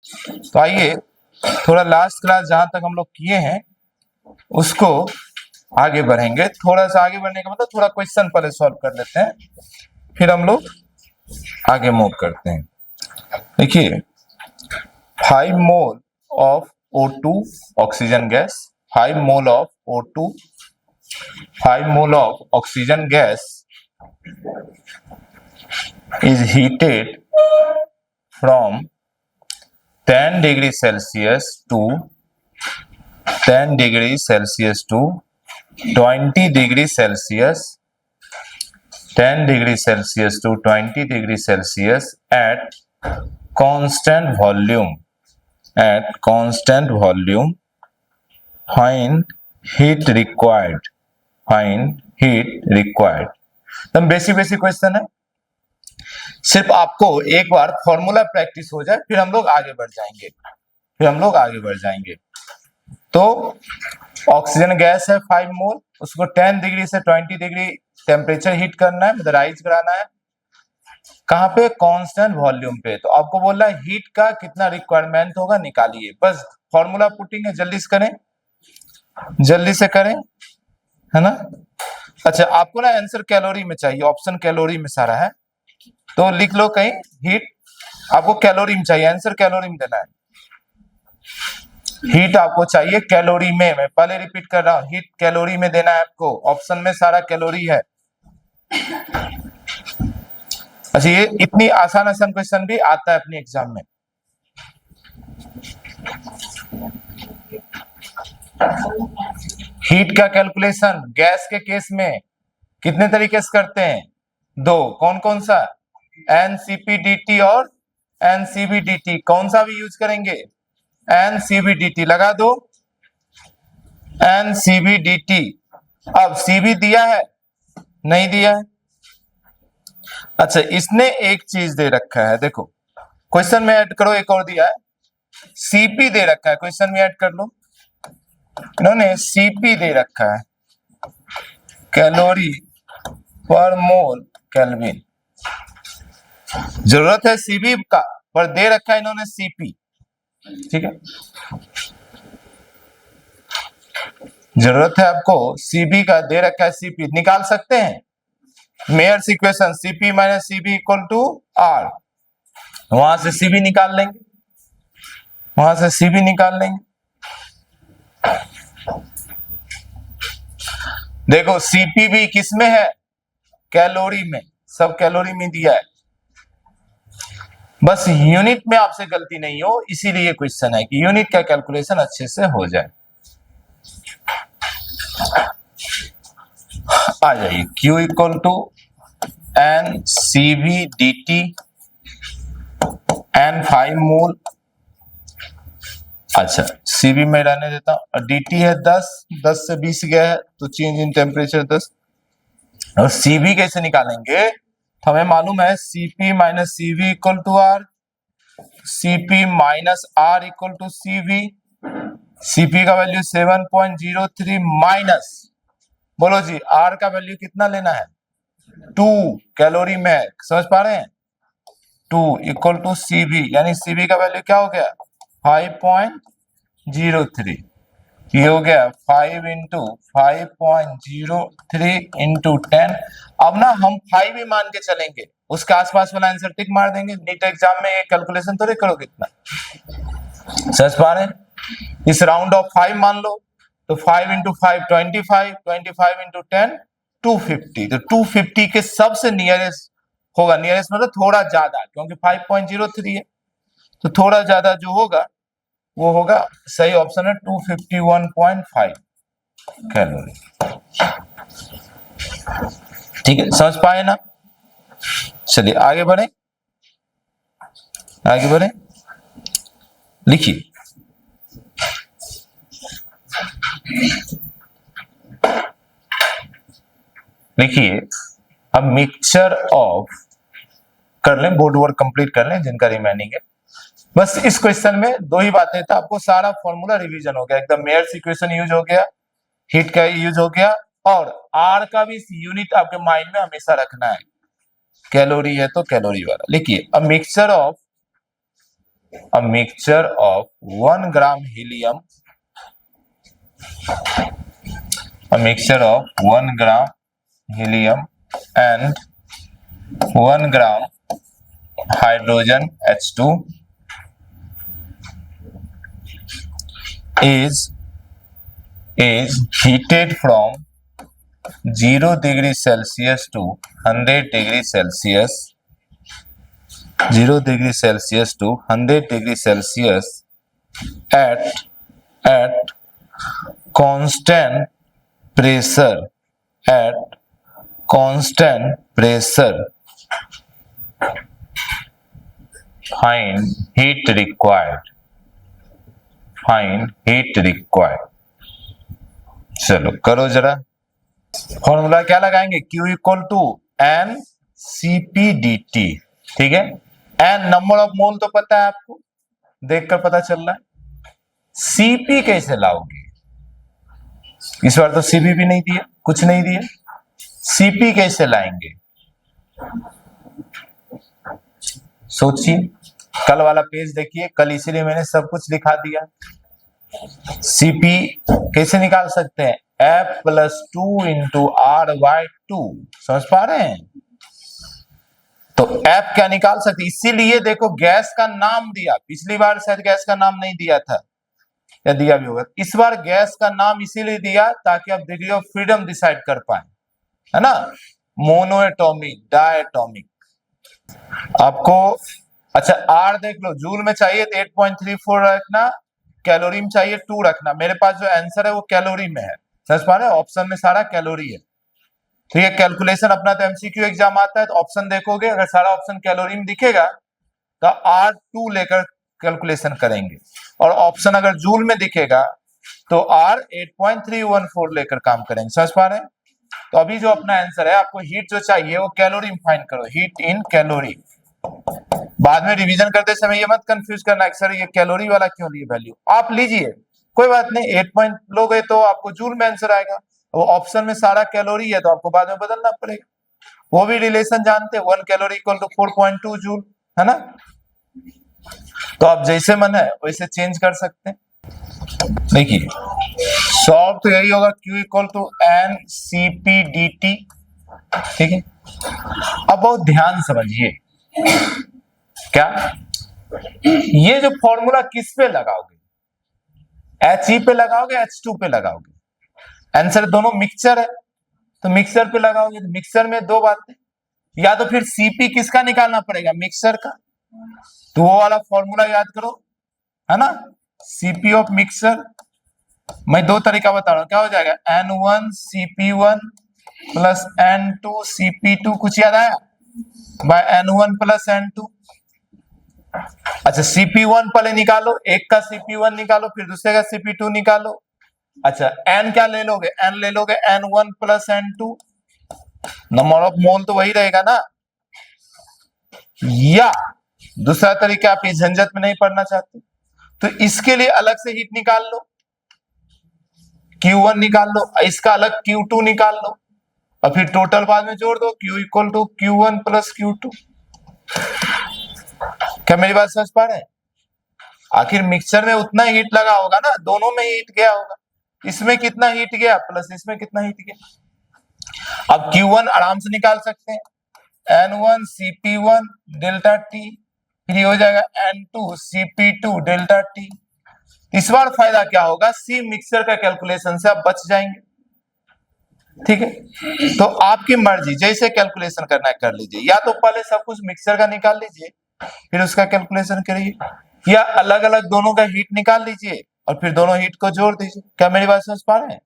तो आइए थोड़ा लास्ट क्लास जहां तक हम लोग किए हैं उसको आगे बढ़ेंगे। थोड़ा सा आगे बढ़ने का मतलब थोड़ा क्वेश्चन पहले सॉल्व कर लेते हैं, फिर हम लोग आगे मूव करते हैं। देखिए 5 mole of O2 oxygen gas, 5 mole of O2, 5 mole of oxygen gas is heated from 10 degrees Celsius to 10 degrees Celsius to 20 degrees Celsius, 10 degrees Celsius to 20 degrees Celsius at constant volume, at constant volume when heat required, when heat required। तो basic question है, सिर्फ आपको एक बार formula practice हो जाए फिर हम लोग आगे बढ़ जाएंगे। तो ऑक्सीजन गैस है 5 मोल, उसको 10 डिग्री से 20 डिग्री टेम्परेचर हीट करना है, मतलब राइज कराना है। कहां पे? कांस्टेंट वॉल्यूम पे। तो आपको बोल रहा है हीट का कितना रिक्वायरमेंट होगा निकालिए, बस फॉर्मूला पुटिंग है, जल्दी से करें, है ना। अच्छा आपको ना आंसर कैलोरी में चाहिए, ऑप्शन कैलोरी में सारा है, तो लिख लो कहीं हीट आपको कैलोरी में चाहिए, आंसर कैलोरी में देना है। हीट आपको चाहिए कैलोरी में, मैं पहले रिपीट कर रहा हूं, हीट कैलोरी में देना है आपको, ऑप्शन में सारा कैलोरी है। अच्छा ये इतनी आसान क्वेश्चन भी आता है अपने एग्जाम में। हीट का कैलकुलेशन गैस के केस में कितने तरीके से करते हैं? दो, कौन कौन सा? NCPDT और NCVDT। कौन सा भी यूज करेंगे? NCVDT लगा दो, NCVDT। अब CV दिया है, नहीं दिया है। अच्छा इसने एक चीज दे रखा है, देखो क्वेश्चन में ऐड करो, एक और दिया है CP दे रखा है, क्वेश्चन में ऐड कर लो। इन्होंने CP दे रखा है, कैलोरी पर मोल केल्विन। जरूरत है CV का, पर दे रखा है इन्होंने CP, ठीक है। जरूरत है आपको CB का, दे रखा है CP, निकाल सकते हैं Mayer's equation CP minus CB equal to R। वहां से CB निकाल लेंगे, देखो CP भी किसमें है? कैलोरी में, सब कैलोरी में दिया है, बस यूनिट में आपसे गलती नहीं हो, इसीलिए क्वेश्चन है कि यूनिट का कैलकुलेशन अच्छे से हो जाए। आ जाइए Q equal to NCVDT N 5 मोल। अच्छा CB में रहने देता हूं, DT है 10 से 20 गया है तो चेंज इन टेम्परेचर 10। और CB कैसे निकालेंगे? तो हमें मालूम है CP minus CV equal to R, CP minus R equal to CV। CP का वैल्यू 7.03 माइनस, बोलो जी R का वैल्यू कितना लेना है? 2 कैलोरी में, समझ पा रहे हैं? 2 इक्वल टू CV, यानी CV का वैल्यू क्या हो गया? 5.03। ये हो गया 5 इंटू 5.03 इंटू 10। अब ना हम 5 ही मान के चलेंगे, उसके आसपास वाला आंसर टिक मार देंगे। नीट एग्जाम में ये कैलकुलेशन तो नहीं करोगे इतना, समझ पा रहे हैं? इस राउंड ऑफ 5 मान लो, तो 5 इंटू 5 25, 25 इंटू 10 250। तो 250 के सबसे नियरेस्ट होगा, नियरेस्ट मतलब थोड़ा ज्यादा, क्योंकि 5.03 है तो थोड़ा ज्यादा जो होगा वो होगा, सही ऑप्शन है 251.5 कैलोरी। ठीक है, समझ पाए ना? चलिए आगे बढ़े, लिखिए अब मिक्सचर ऑफ कर लें, बोर्ड वर्क कंप्लीट कर लें जिनका रिमेनिंग है। बस इस क्वेश्चन में दो ही बातें था, आपको सारा फॉर्मूला रिवीजन हो गया एकदम, मेयर्स इक्वेशन यूज हो गया, हीट का यूज हो गया, और आर का भी यूनिट आपके माइंड में हमेशा रखना है, कैलोरी है तो कैलोरी वाला। लिखिए a mixture of a mixture of 1 gram helium, and 1 gram hydrogen H2 is heated from 0 degree Celsius to 100 degree Celsius, 0 degree Celsius to 100 degree Celsius at constant pressure, find heat required. चलो करो जरा, formula क्या लगाएंगे, Q equal to N CP D T, ठीक है। N number of मोल तो पता है आपको, देखकर पता चल रहा है। सीपी कैसे लाओगे, इस बार तो सीपी भी नहीं दिया, कुछ नहीं दिया, सीपी कैसे लाएंगे, सोचिए। कल वाला पेज देखिए, कल इसीलिए मैंने सब कुछ लिखा दिया। सीपी कैसे निकाल सकते हैं, F plus 2 into R by 2, समझ पा रहे हैं। तो F क्या निकाल सकते, इसीलिए देखो गैस का नाम दिया, पिछली बार शायद गैस का नाम नहीं दिया था या दिया भी होगा, इस बार गैस का नाम इसीलिए दिया ताकि आप डिग्री ऑफ फ्रीडम डिसाइड कर पाए, है ना। मोनोएटॉमिक, डायटॉमिक, आपको अच्छा आर देख लो, जूल में चाहिए तो 8.34 रखना, कैलोरी में चाहिए 2 रखना। मेरे पास जो आंसर है वो कैलोरी में है, समझ पा रहे हैं, ऑप्शन में सारा कैलोरी है। ठीक है, कैलकुलेशन अपना तो एमसीक्यू एग्जाम आता है तो ऑप्शन देखोगे, अगर सारा ऑप्शन कैलोरी में दिखेगा तो R2 लेकर कैलकुलेशन करेंगे, और ऑप्शन अगर जूल में दिखेगा तो R 8.314 लेकर काम करेंगे, समझ पा रहे हैं। तो अभी जो अपना आंसर है, आपको हीट जो चाहिए वो कैलोरी में फाइंड करो, हीट इन कैलोरी। बाद में रिवीजन करते समय ये मत कंफ्यूज करना कि सर ये कैलोरी वाला क्यों लिए वैल्यू, आप लीजिए कोई बात नहीं, 8 पॉइंट लोगे तो आपको जूल में आंसर आएगा, वो ऑप्शन में सारा कैलोरी है तो आपको बाद में बदलना पड़ेगा। वो भी रिलेशन जानते हैं, 1 कैलोरी इक्वल टू 4.2 जूल, है ना। तो आप जैसे मन है वैसे चेंज कर सकते हैं। देखिए सॉल्व तो यही होगा, Q equal to N C P D T, ठीक है। अब बहुत ध्यान समझिए, क्या ये जो फॉर्मूला किस पे लगाओगे, He पे लगाओगे, H2 पे लगाओगे, आंसर दोनों मिक्सचर है तो मिक्सचर पे लगाओगे। तो मिक्सचर में दो बातें, या तो फिर Cp किसका निकालना पड़ेगा, मिक्सचर का, तो वो वाला फॉर्मूला याद करो, है ना, Cp ऑफ मिक्सचर। मैं दो तरीका बता रहा हूं, क्या हो जाएगा, N1 Cp1 plus N2 Cp2, कुछ याद आया, बाय N1 प्लस N2। अच्छा Cp1 पहले निकालो, एक का Cp1 निकालो, फिर दूसरे का Cp2 निकालो। अच्छा N क्या ले लोगे, N ले लोगे N1 plus N2, number of मोल तो वही रहेगा ना। या दूसरा तरीका, आप इस झंझट में नहीं पढ़ना चाहते तो इसके लिए अलग से हीट निकाल लो, Q1 निकाल लो, इसका अलग Q2 निकाल लो, और फिर टोटल बाद में जोड़ दो, Q equal to Q1 plus Q2। क्या मेरी बात समझ पा रहे हैं, आखिर मिक्सचर में उतना हीट लगा होगा ना, दोनों में हीट गया होगा, इसमें कितना हीट गया प्लस इसमें कितना हीट गया। अब Q1 आराम से निकाल सकते हैं, N1 Cp1 डेल्टा T, फिर हो जाएगा N2 Cp2 डेल्टा T। इस बार फायदा क्या होगा, सी मिक्सचर का कैलकुलेशन से आप बच जाएंगे, ठीक है। तो आपकी मर्जी, जैसे कैलकुलेशन करना है कर लीजिए, या तो पहले सब कुछ मिक्सचर का निकाल लीजिए फिर उसका कैलकुलेशन करिए, या अलग अलग दोनों का हीट निकाल लीजिए और फिर दोनों हीट को जोड़ दीजिए। क्या मेरी बात समझ पा रहे हैं।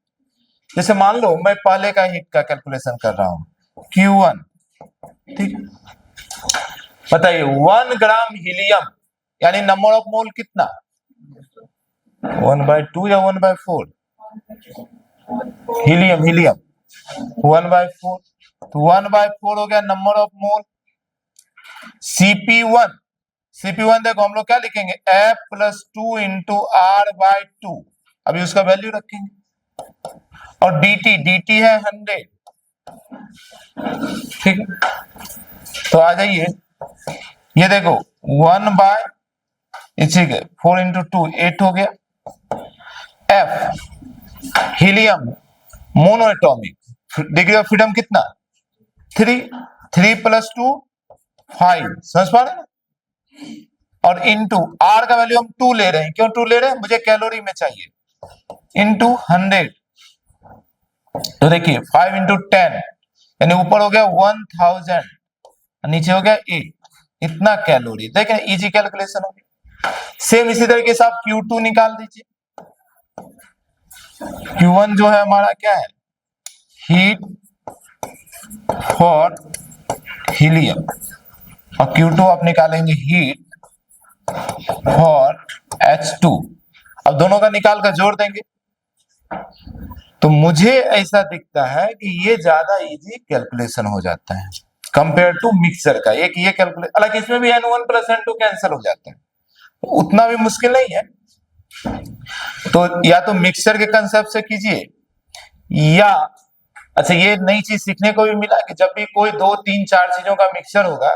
जैसे मान लो मैं पहले का हीट का कैलकुलेशन कर रहा हूं, Q1, ठीक, बताइए 1 ग्राम हीलियम यानी नंबर ऑफ मोल कितना, 1/2 या 1/4, हीलियम 1/4, तो 1/4 हो गया नंबर ऑफ मोल। Cp1 देखो हम लोग क्या लिखेंगे, F प्लस 2 इंटू R/2, अभी उसका वैल्यू रखेंगे, और dt है 100, ठीक है। तो आ जाइए, ये देखो 1/, ठीक है, 4 इंटू 2 8 हो गया। F helium monoatomic, degree of freedom कितना 3, 3 + 2 5, समझ पा रहे हैं ना। और इंटू आर का वैल्यू हम 2 ले रहे हैं, क्यों 2 ले रहे हैं, मुझे कैलोरी में चाहिए, इंटू 100। तो देखिए 5 इंटू 10 यानी ऊपर हो गया 1000, नीचे हो गया 8, इतना कैलोरी। देखें इजी कैलकुलेशन हो गया। सेम इसी तरीके से आप Q2 निकाल दीजिए। Q1 जो है हमारा क्या है, हीट फॉर हीलियम, और Q2 आप निकालेंगे हीट फॉर H2। अब दोनों का निकाल कर जोड़ देंगे, तो मुझे ऐसा दिखता है कि ये ज्यादा इजी कैलकुलेशन हो जाता है कंपेयर टू मिक्सर का। एक ये कैलकुलेशन, हालांकि इसमें भी N1 + N2 कैंसिल हो जाते हैं, उतना भी मुश्किल नहीं है। तो या तो मिक्सर के कंसेप्ट से कीजिए, या अच्छा ये नई चीज सीखने को भी मिला कि जब भी कोई 2, 3, 4 चीजों का मिक्सचर होगा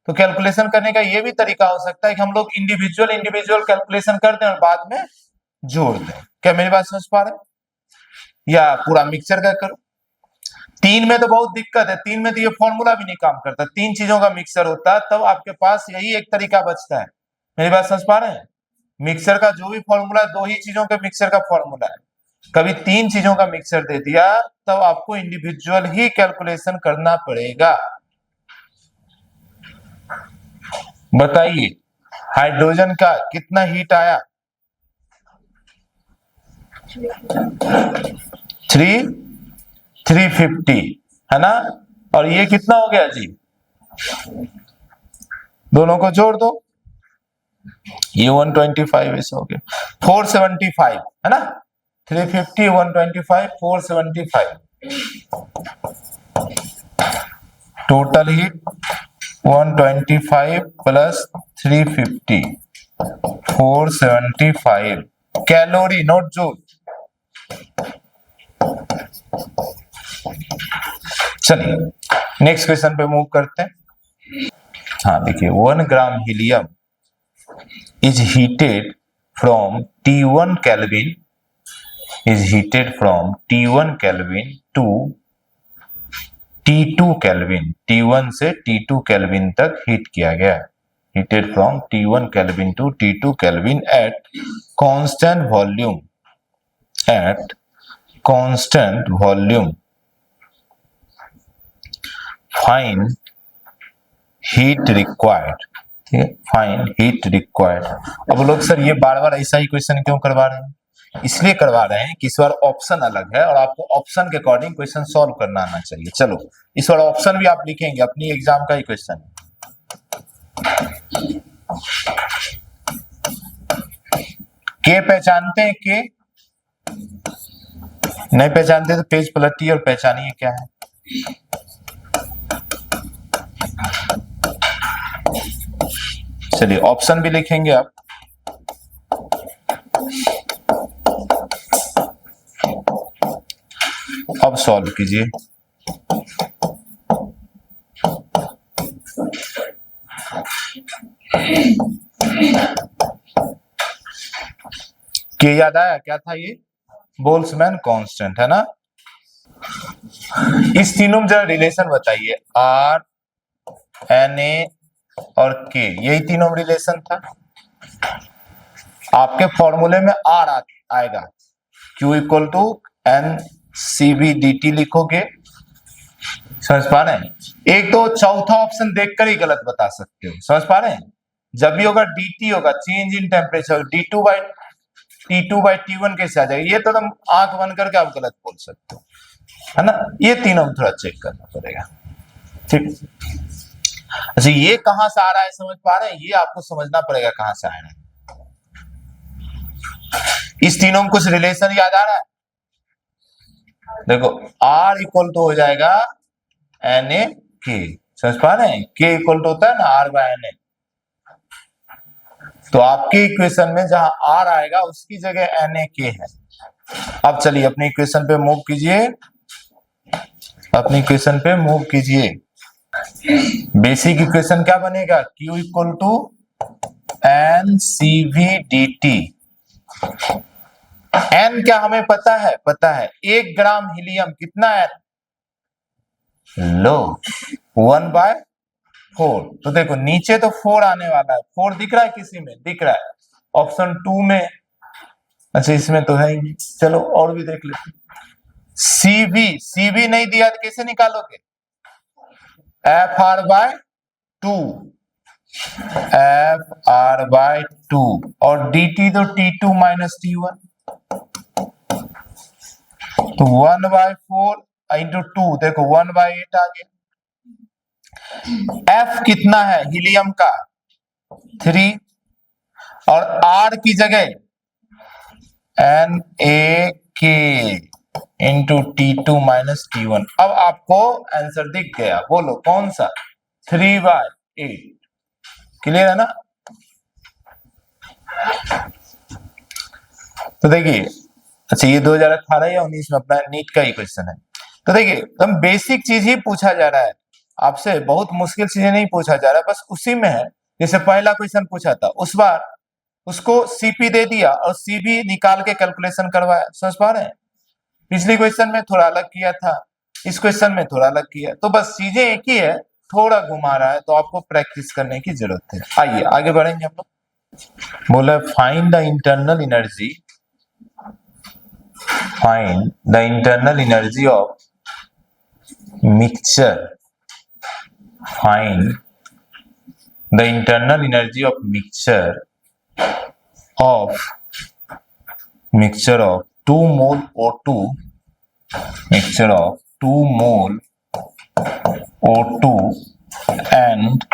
तो कैलकुलेशन करने का ये भी तरीका हो सकता है कि हम लोग इंडिविजुअल कैलकुलेशन कर दें और बाद में जोड़ दें। क्या मेरी बात समझ पा रहे हैं, या पूरा मिक्सचर का करो। 3 में तो बहुत दिक्कत है, 3 में तो ये फॉर्मूला भी नहीं काम करता, 3 चीजों का मिक्सचर होता है, तब आपके पास यही एक तरीका बचता है। मेरी बात समझ पा रहे हैं, मिक्सर का जो भी फॉर्मूला 2 ही चीजों के मिक्सर का फॉर्मूला है। कभी 3 चीजों का मिक्सर दे दिया तब आपको इंडिविजुअल ही कैलकुलेशन करना पड़ेगा। बताइए हाइड्रोजन का कितना हीट आया, 350 है ना, और ये कितना हो गया जी, दोनों को जोड़ दो, ये 125 ऐसे हो गया, 475 है ना, 350 125 475, total heat 125 + 350 475 calorie, note joule. चलिए नेक्स्ट क्वेश्चन पे मूव करते हैं। हाँ देखिए 1 ग्राम helium is heated from T1 Kelvin to T2 Kelvin, T1 से T2 Kelvin तक हीट किया गया, heated from T1 Kelvin to T2 Kelvin at constant volume, find heat required, ठीक है, फाइंड हीट रिक्वायर्ड। अब लोग सर ये बार बार ऐसा ही क्वेश्चन क्यों करवा रहे हैं, इसलिए करवा रहे हैं कि इस बार ऑप्शन अलग है और आपको ऑप्शन के अकॉर्डिंग क्वेश्चन सॉल्व करना आना चाहिए। चलो इस बार ऑप्शन भी आप लिखेंगे, अपनी एग्जाम का ही क्वेश्चन है। के पहचानते हैं, के नहीं पहचानते तो पेज पलटिए और पहचानिए क्या है। चलिए ऑप्शन भी लिखेंगे आप। अब सॉल्व कीजिए। के याद आया क्या था, ये बोल्ट्जमैन कांस्टेंट है ना। इस तीनों में जरा रिलेशन बताइए, आर, Na और K, यही तीनों में रिलेशन था। आपके फॉर्मूले में R आएगा, Q = NCV/dt लिखोगे, समझ पा रहे हैं। एक तो चौथा ऑप्शन देखकर ही गलत बता सकते हो, समझ पा रहे हैं। जब भी होगा dt होगा चेंज इन टेम्परेचर, T2/T1 कैसे आ जाएगा, ये तो तुम आंख बंद करके आप गलत बोल सकते हो, है ना। ये तीनों में थोड़ा चेक करना पड़ेगा, ठीक। अच्छा ये कहां से आ रहा है समझ पा रहे हैं, ये आपको समझना पड़ेगा कहां से आ रहा है। इस तीनों में कुछ रिलेशन याद आ रहा है, देखो R = हो जाएगा Na/K, समझ पा रहे हैं। K = होता है ना R/Na, तो आपके इक्वेशन में जहां R आएगा उसकी जगह Na/K है। अब चलिए अपनी इक्वेशन पे मूव कीजिए, बेसिक इक्वेशन क्या बनेगा, Q = N C V D T. N क्या हमें पता है? पता है 1 ग्राम हीलियम कितना एन? लो 1/4। तो देखो नीचे तो 4 आने वाला है, 4 दिख रहा है किसी में? दिख रहा है ऑप्शन 2 में। अच्छा इसमें तो है ही नहीं, चलो और भी देख लेते। सीवी नहीं दिया तो कैसे निकालोगे? FR/2, FR/2 और dt तो T2 - T1, तो 1/4 इंटू 2, देखो 1/8 आ गया। F कितना है हीलियम का? 3, और R की जगह NaK इंटू T2 - T1। अब आपको आंसर दिख गया, बोलो कौन सा? 3/8। क्लियर है ना? तो देखिए, अच्छा ये 2018 या 19 में अपना नीट का ही क्वेश्चन है। तो देखिए एकदम बेसिक चीज ही पूछा जा रहा है आपसे, बहुत मुश्किल चीजें नहीं पूछा जा रहा है, बस उसी में है। जैसे पहला क्वेश्चन पूछा था उस बार उसको सीपी दे दिया और सीबी निकाल के कैलकुलेशन करवाया, समझ पा रहे हैं? पिछले क्वेश्चन में थोड़ा अलग किया था, इस क्वेश्चन में थोड़ा अलग किया, तो बस चीजें एक ही है, थोड़ा घुमा रहा है, तो आपको प्रैक्टिस करने की जरूरत है। आइए आगे बढ़ेंगे हम लोग। बोला find the internal energy, find the internal energy of mixture, find the internal energy of mixture of 2 mole O2, mixture of 2 mole O2 and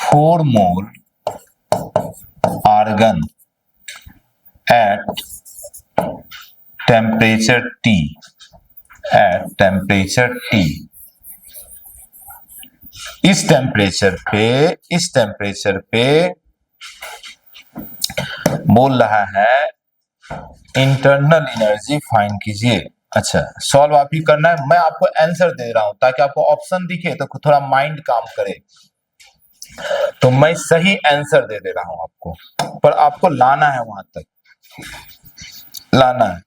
4 mole argon at temperature T, at temperature T। इस temperature पे बोल रहा है internal energy find कीजिए। अच्छा solve आप ही करना है, मैं आपको आंसर दे रहा हूं ताकि आपको ऑप्शन दिखे तो थोड़ा माइंड काम करे। तो मैं सही आंसर दे दे रहा हूं आपको, पर आपको लाना है वहां तक, लाना है।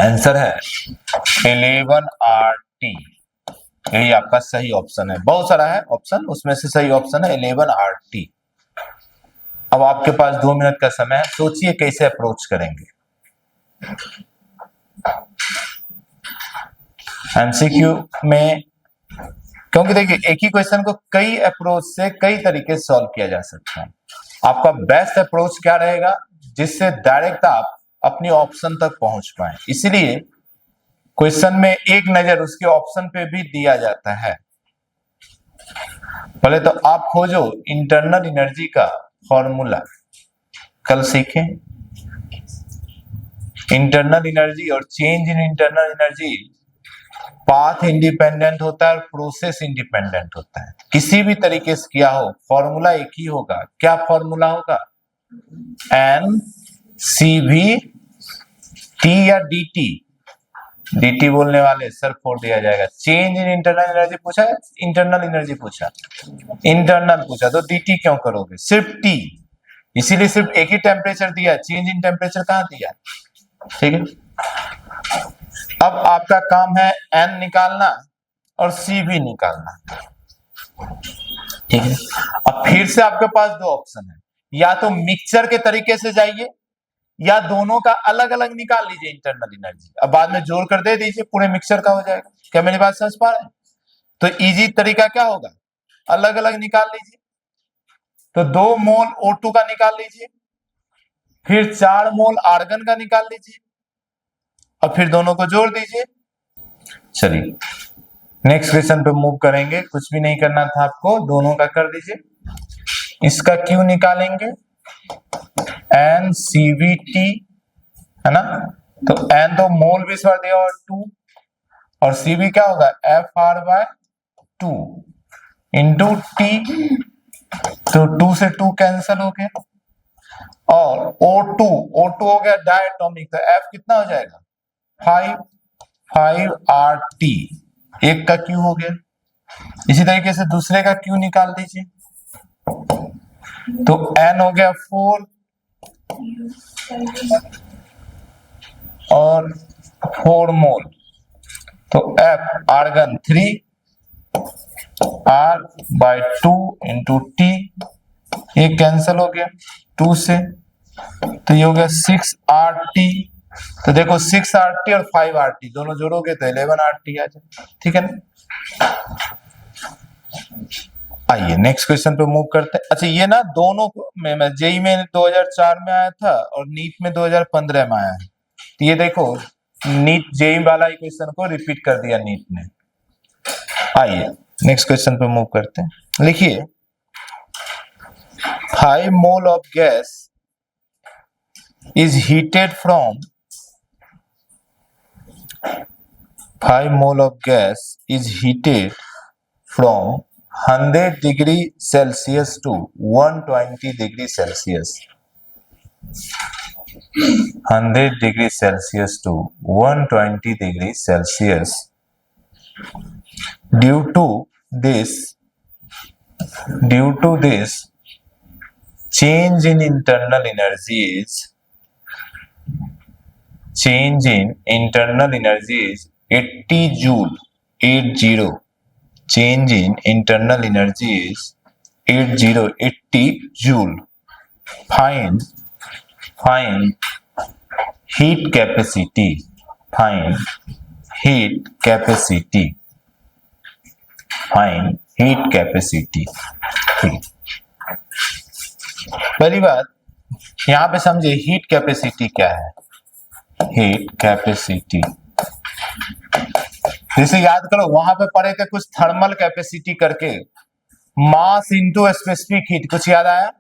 आंसर है 11RT, यही आपका सही ऑप्शन है। बहुत सारा है ऑप्शन, उसमें से सही ऑप्शन है 11RT। अब आपके पास 2 मिनट का समय है, सोचिए कैसे अप्रोच करेंगे। एमसीक्यू में, क्योंकि देखिए एक ही क्वेश्चन को कई अप्रोच से कई तरीके से सॉल्व किया जा सकता है। आपका बेस्ट अप्रोच क्या रहेगा जिससे डायरेक्ट आप अपनी ऑप्शन तक पहुंच पाए? इसलिए क्वेश्चन में एक नजर उसके ऑप्शन पे भी दिया जाता है। पहले तो आप खोजो इंटरनल एनर्जी का फॉर्मूला, कल सीखें। इंटरनल एनर्जी और change in internal energy path independent होता है और प्रोसेस इंडिपेंडेंट होता है। किसी भी तरीके से किया हो फॉर्मूला एक ही होगा। क्या फॉर्मूला होगा? एन सी वी टी या dt, dt बोलने वाले सर फोड़ दिया जाएगा। चेंज इन इंटरनल एनर्जी पूछा है, इंटरनल एनर्जी पूछा, इंटरनल पूछा तो dt क्यों करोगे? सिर्फ t, इसीलिए सिर्फ एक ही टेम्परेचर दिया, चेंज इन टेम्परेचर कहां दिया? ठीक है, अब आपका काम है n निकालना और c भी निकालना। ठीक है, अब फिर से आपके पास 2 ऑप्शन है, या तो मिक्सचर के तरीके से जाइए या दोनों का अलग अलग निकाल लीजिए इंटरनल एनर्जी, अब बाद में जोड़ कर दे दीजिए, पूरे मिक्सचर का हो जाएगा। क्या मेरी बात समझ पा रहे हैं? तो इजी तरीका क्या होगा? अलग अलग निकाल लीजिए। तो 2 मोल O2 का निकाल लीजिए, फिर 4 मोल आर्गन का निकाल लीजिए और फिर दोनों को जोड़ दीजिए। चलिए नेक्स्ट क्वेश्चन पे मूव करेंगे। कुछ भी नहीं करना था आपको, दोनों का कर दीजिए। इसका क्यू निकालेंगे NCVT, है ना? तो N तो मोल भी स्वर दिया और 2, और CV क्या होगा? FR/2 इंटू T, तो 2 से 2 कैंसिल हो गया, और O2 हो गया डायटोमिक, तो F कितना हो जाएगा? 5RT, एक का क्यू हो गया। इसी तरीके से दूसरे का क्यू निकाल दीजिए। तो N हो गया 4 और 4 मोल, तो F argon 3 R/2 into T, ये कैंसिल हो गया 2 से, तो ये हो गया 6RT। तो देखो 6RT और 5RT दोनों जोड़ोगे तो 11RT आ जाए, ठीक है ना। आइए नेक्स्ट क्वेश्चन पे मूव करते हैं। अच्छा ये ना दोनों में जेई में 2004 में आया था और नीट में 2015 में आया है, तो ये देखो नीट जेई वाला ही क्वेश्चन को रिपीट कर दिया नीट ने। आइए नेक्स्ट क्वेश्चन पे मूव करते हैं। लिखिए 5 mole of gas is heated from 5 mole of gas is heated from 100 degree Celsius to 120 degree Celsius. 100 degree Celsius to 120 degree Celsius. Due to this change in internal energy is 80 joule, 80. Change in internal energy is 80 joule. Find heat capacity. Find heat capacity. Find heat capacity. पहली बात यहां पे समझे heat capacity क्या है। Heat capacity जैसे याद करो वहां पे पढ़े थे कुछ थर्मल कैपेसिटी करके, मास इनटू स्पेसिफिक हीट, कुछ याद आया।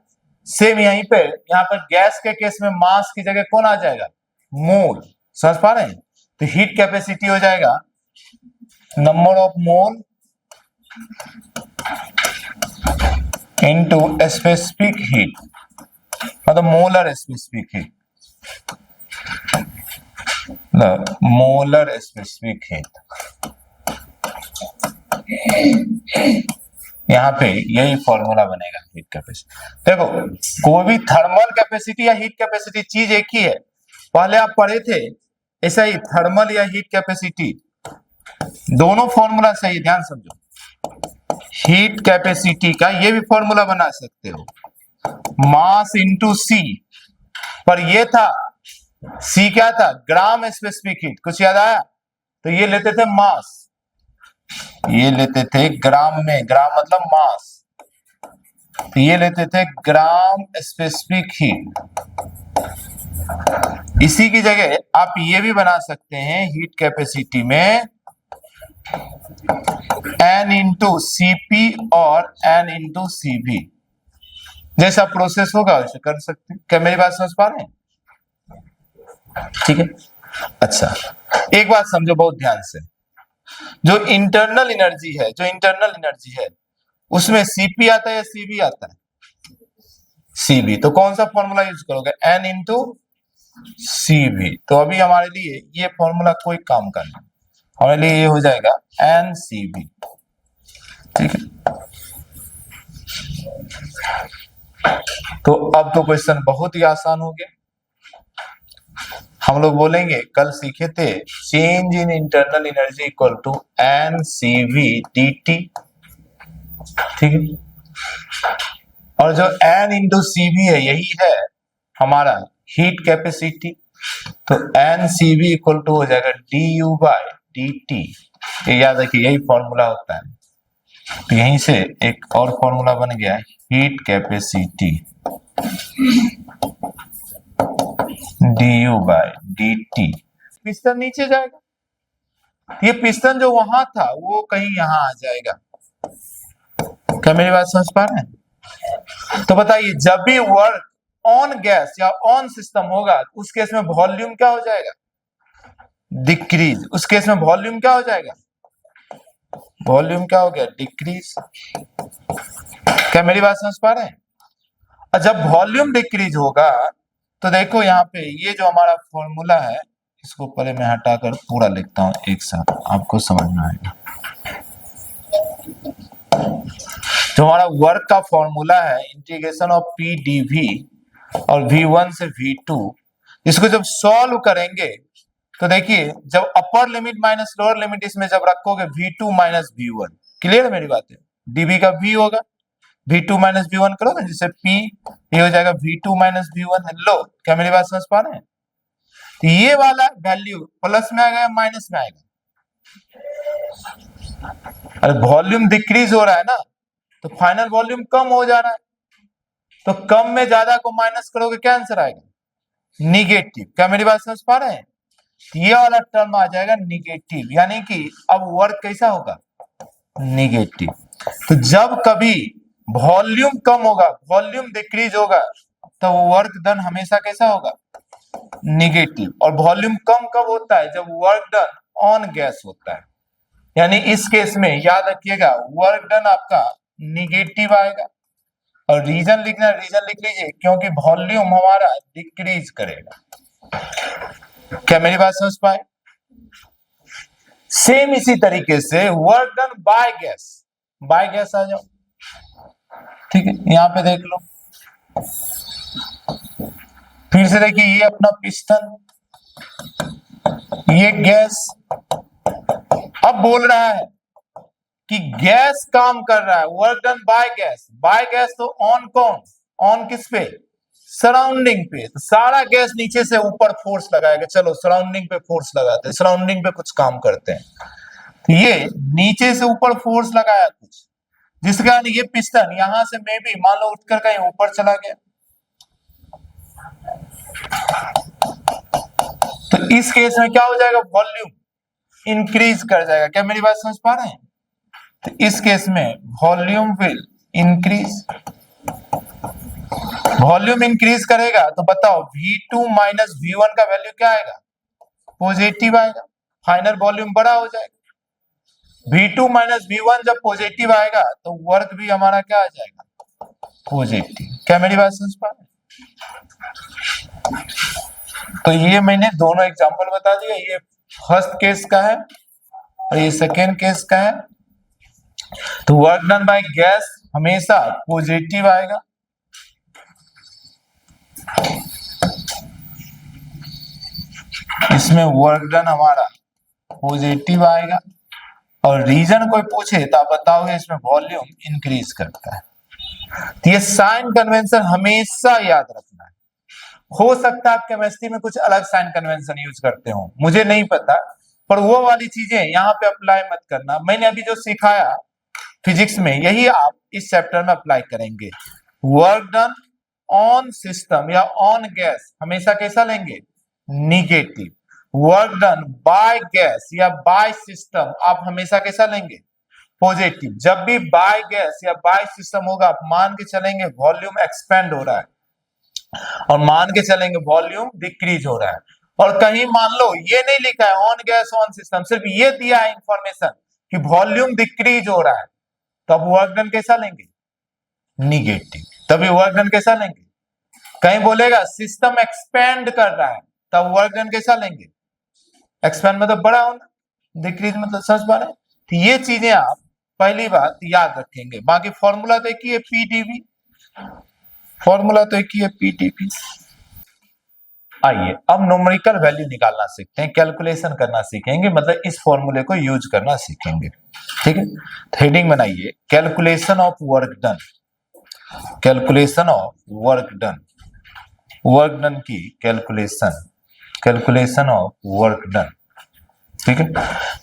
सेम यहीं पे यहाँ पर गैस के केस में मास की जगह कौन आ जाएगा, मोल, समझ पा रहे हैं। तो हीट कैपेसिटी हो जाएगा number of mole into specific heat, मतलब molar specific heat, molar specific heat. यहाँ पे यही फॉर्मूला बनेगा हीट कैपेसिटी। देखो कोई भी थर्मल कैपेसिटी या हीट कैपेसिटी चीज एक ही है, पहले आप पढ़े थे ऐसा ही, थर्मल या हीट कैपेसिटी दोनों फॉर्मूला सही, ध्यान समझो। हीट कैपेसिटी का ये भी फॉर्मूला बना सकते हो, मास इंटू सी, पर ये था सी क्या था, ग्राम स्पेसिफिक हीट, कुछ याद आया। तो ये लेते थे मास, ये लेते थे ग्राम में, ग्राम मतलब मास, तो ये लेते थे ग्राम स्पेसिफिक हीट। इसी की जगह आप ये भी बना सकते हैं हीट कैपेसिटी में N इंटू सीपी और N इंटू सीवी, जैसा प्रोसेस होगा वैसे कर सकते हैं। क्या मेरी बात समझ पा रहे हैं, ठीक है। अच्छा एक बात समझो बहुत ध्यान से, जो इंटरनल एनर्जी है उसमें सीपी आता है या सीवी आता है, सीवी। तो कौन सा फॉर्मूला यूज करोगे, एन इंटू सीवी। तो अभी हमारे लिए ये फॉर्मूला कोई काम का नहीं, हमारे लिए ये हो जाएगा एन सीवी, ठीक है। तो अब तो क्वेश्चन बहुत ही आसान हो गया। हम लोग बोलेंगे कल सीखे थे change in internal energy equal to N CV dt, ठीक है। और जो एन इंटू सीवी है यही है हमारा हीट कैपेसिटी, तो एन सीवी इक्वल टू हो जाएगा du बाय dt। ये याद रखिए यही फॉर्मूला होता है। तो यहीं से एक और फॉर्मूला बन गया heat capacity du by dt। Piston नीचे जाएगा, ये पिस्टन जो वहां था वो कहीं यहां आ जाएगा। क्या मेरी बात समझ पा रहे हैं। तो बताइए जब भी वर्क ऑन गैस या ऑन सिस्टम होगा उस केस में वॉल्यूम क्या हो जाएगा, डिक्रीज। उस केस में वॉल्यूम क्या हो जाएगा, वॉल्यूम क्या हो गया, डिक्रीज। क्या मेरी बात समझ पा रहे हैं। और जब वॉल्यूम डिक्रीज होगा तो देखो यहाँ पे ये जो हमारा फॉर्मूला है इसको पहले मैं हटाकर पूरा लिखता हूं एक साथ, आपको समझ में आएगा। जो हमारा वर्क का फॉर्मूला है इंटीग्रेशन ऑफ पी डीवी और V1 से V2, इसको जब सॉल्व करेंगे तो देखिए जब upper limit minus lower limit इसमें जब रखोगे V2 माइनस V1, क्लियर है मेरी बात है, डीवी का V होगा, V2 माइनस V1 करोगे जिससे P ये हो जाएगा V2 माइनस V1। लो क्या मेरी बात समझ पा रहे हैं? तो ये वाला वैल्यू प्लस में आएगा या माइनस में आएगा? अरे वॉल्यूम डिक्रीज हो रहा है ना, तो फाइनल वॉल्यूम कम हो जा रहा है, तो कम में ज्यादा को माइनस करोगे क्या आंसर आएगा? निगेटिव। क्या मेरी बात समझ पा रहे हैं? ये वाला टर्म आ जाएगा निगेटिव, यानी कि अब वर्क कैसा होगा? निगेटिव। तो जब कभी वॉल्यूम कम होगा, वॉल्यूम डिक्रीज होगा, तो वर्क डन हमेशा कैसा होगा? निगेटिव। और वॉल्यूम कम कब होता है? जब वर्क डन ऑन गैस होता है, यानी इस केस में याद रखिएगा वर्क डन आपका निगेटिव आएगा। और रीजन लिखना, रीजन लिख लीजिए, क्योंकि वॉल्यूम हमारा डिक्रीज करेगा। क्या मेरी बात समझ पाए? सेम इसी तरीके से work done by gas, by gas आ जाओ, ठीक है, यहां पे देख लो, फिर से देखिए ये अपना पिस्टन, ये गैस, अब बोल रहा है कि गैस काम कर रहा है, work done by gas, by gas तो ऑन कौन? ऑन किस पे? सराउंडिंग पे। तो सारा गैस नीचे से ऊपर फोर्स लगाएगा, चलो सराउंडिंग पे फोर्स लगाते हैं, सराउंडिंग पे कुछ काम करते हैं। तो ये नीचे से ऊपर फोर्स लगाया कुछ, जिसके कारण ये पिस्टन यहां से मे भी मान लो उठकर कहीं ऊपर चला गया, तो इस केस में क्या हो जाएगा? वॉल्यूम इंक्रीज कर जाएगा। क्या मेरी बात समझ पा रहे हैं? तो इस केस में volume will increase, volume increase करेगा तो बताओ V2 माइनस V1 का वैल्यू क्या आएगा? पॉजिटिव आएगा, फाइनल वॉल्यूम बड़ा हो जाएगा। V2 माइनस V1 जब पॉजिटिव आएगा तो वर्क भी हमारा क्या आ जाएगा? पॉजिटिव। क्या मेरी बात समझ पा रहे? तो ये मैंने दोनों एग्जांपल बता दिया, ये फर्स्ट केस का है और ये सेकेंड केस का है। तो वर्क डन बाय गैस हमेशा पॉजिटिव आएगा, इसमें वर्क डन हमारा पॉजिटिव आएगा। और रीजन कोई पूछे तो आप बताओगे इसमें वॉल्यूम इंक्रीज करता है। तो ये साइन कन्वेंशन हमेशा याद रखना है। हो सकता है आप केमिस्ट्री में कुछ अलग साइन कन्वेंशन यूज करते हो, मुझे नहीं पता, पर वो वाली चीजें यहाँ पे अप्लाई मत करना। मैंने अभी जो सिखाया फिजिक्स में, यही आप इस चैप्टर में अप्लाई करेंगे। वर्क डन ऑन सिस्टम या ऑन गैस हमेशा कैसा लेंगे? Negative. Work done by gas या बाय सिस्टम आप हमेशा कैसा लेंगे? पॉजिटिव। जब भी बाय गैस या बाय सिस्टम होगा आप मान के चलेंगे वॉल्यूम एक्सपेंड हो रहा है, और मान के चलेंगे वॉल्यूम डिक्रीज हो रहा है। और कहीं मान लो ये नहीं लिखा है ऑन गैस ऑन सिस्टम, सिर्फ ये दिया है इंफॉर्मेशन कि वॉल्यूम डिक्रीज हो रहा है, तब वर्क डन कैसा लेंगे? निगेटिव। तभी वर्क डन कैसा लेंगे? कहीं बोलेगा सिस्टम एक्सपेंड कर रहा है, तब वर्क डन कैसा लेंगे? एक्सपेंड मतलब बड़ा होना, डिक्रीज मतलब समझ पा रहे हैं? तो ये चीजें आप पहली बात याद रखेंगे। बाकी फॉर्मूला तो एक ही है पीडीवी, फॉर्मूला तो एक ही है पीडीवी। आइए अब न्यूमेरिकल वैल्यू निकालना सीखते हैं, कैलकुलेशन करना सीखेंगे, मतलब इस फॉर्मूले को यूज करना सीखेंगे, ठीक है। हेडिंग बनाइए calculation of work done, calculation of work done, work done की calculation, calculation of work done, ठीक है।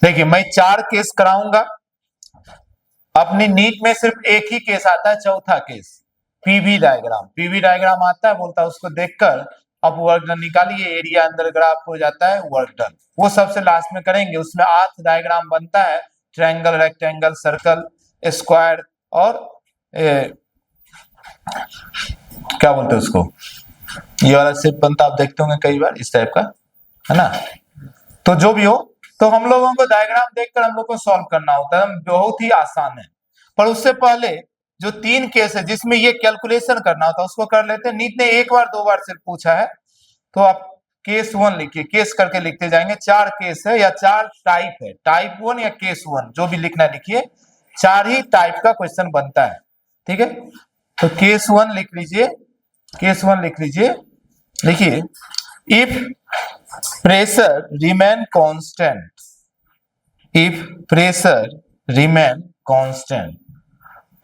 देखिए मैं 4 केस कराऊंगा, अपनी नीट में सिर्फ एक ही केस आता है, चौथा case PV diagram, PV diagram आता है, बोलता है उसको देखकर अब वर्क डन निकालिए, एरिया अंदर ग्राफ हो जाता है वर्क डन, वो सबसे लास्ट में करेंगे। उसमें 8 डायग्राम बनता है, ट्रायंगल, रेक्टेंगल, सर्कल, स्क्वायर और क्या बोलते हैं उसको, ये वाला शेप बनता आप देखते होंगे कई बार इस टाइप का, है ना। तो जो भी हो, तो हम लोगों को डायग्राम देखकर हम लोग को सॉल्व करना होता है, बहुत ही आसान है। पर उससे पहले जो 3 केस है जिसमें ये कैलकुलेशन करना होता है उसको कर लेते हैं। नीट ने 1 बार 2 बार सिर्फ पूछा है, तो आप केस 1 लिखिए, केस करके लिखते जाएंगे। 4 केस है या 4 टाइप है, टाइप 1 या केस 1 जो भी लिखना लिखिए, 4 ही टाइप का क्वेश्चन बनता है। ठीक है, तो केस 1 लिख लीजिए, केस 1 लिख लीजिए। देखिए, if pressure remain constant, if pressure remain constant,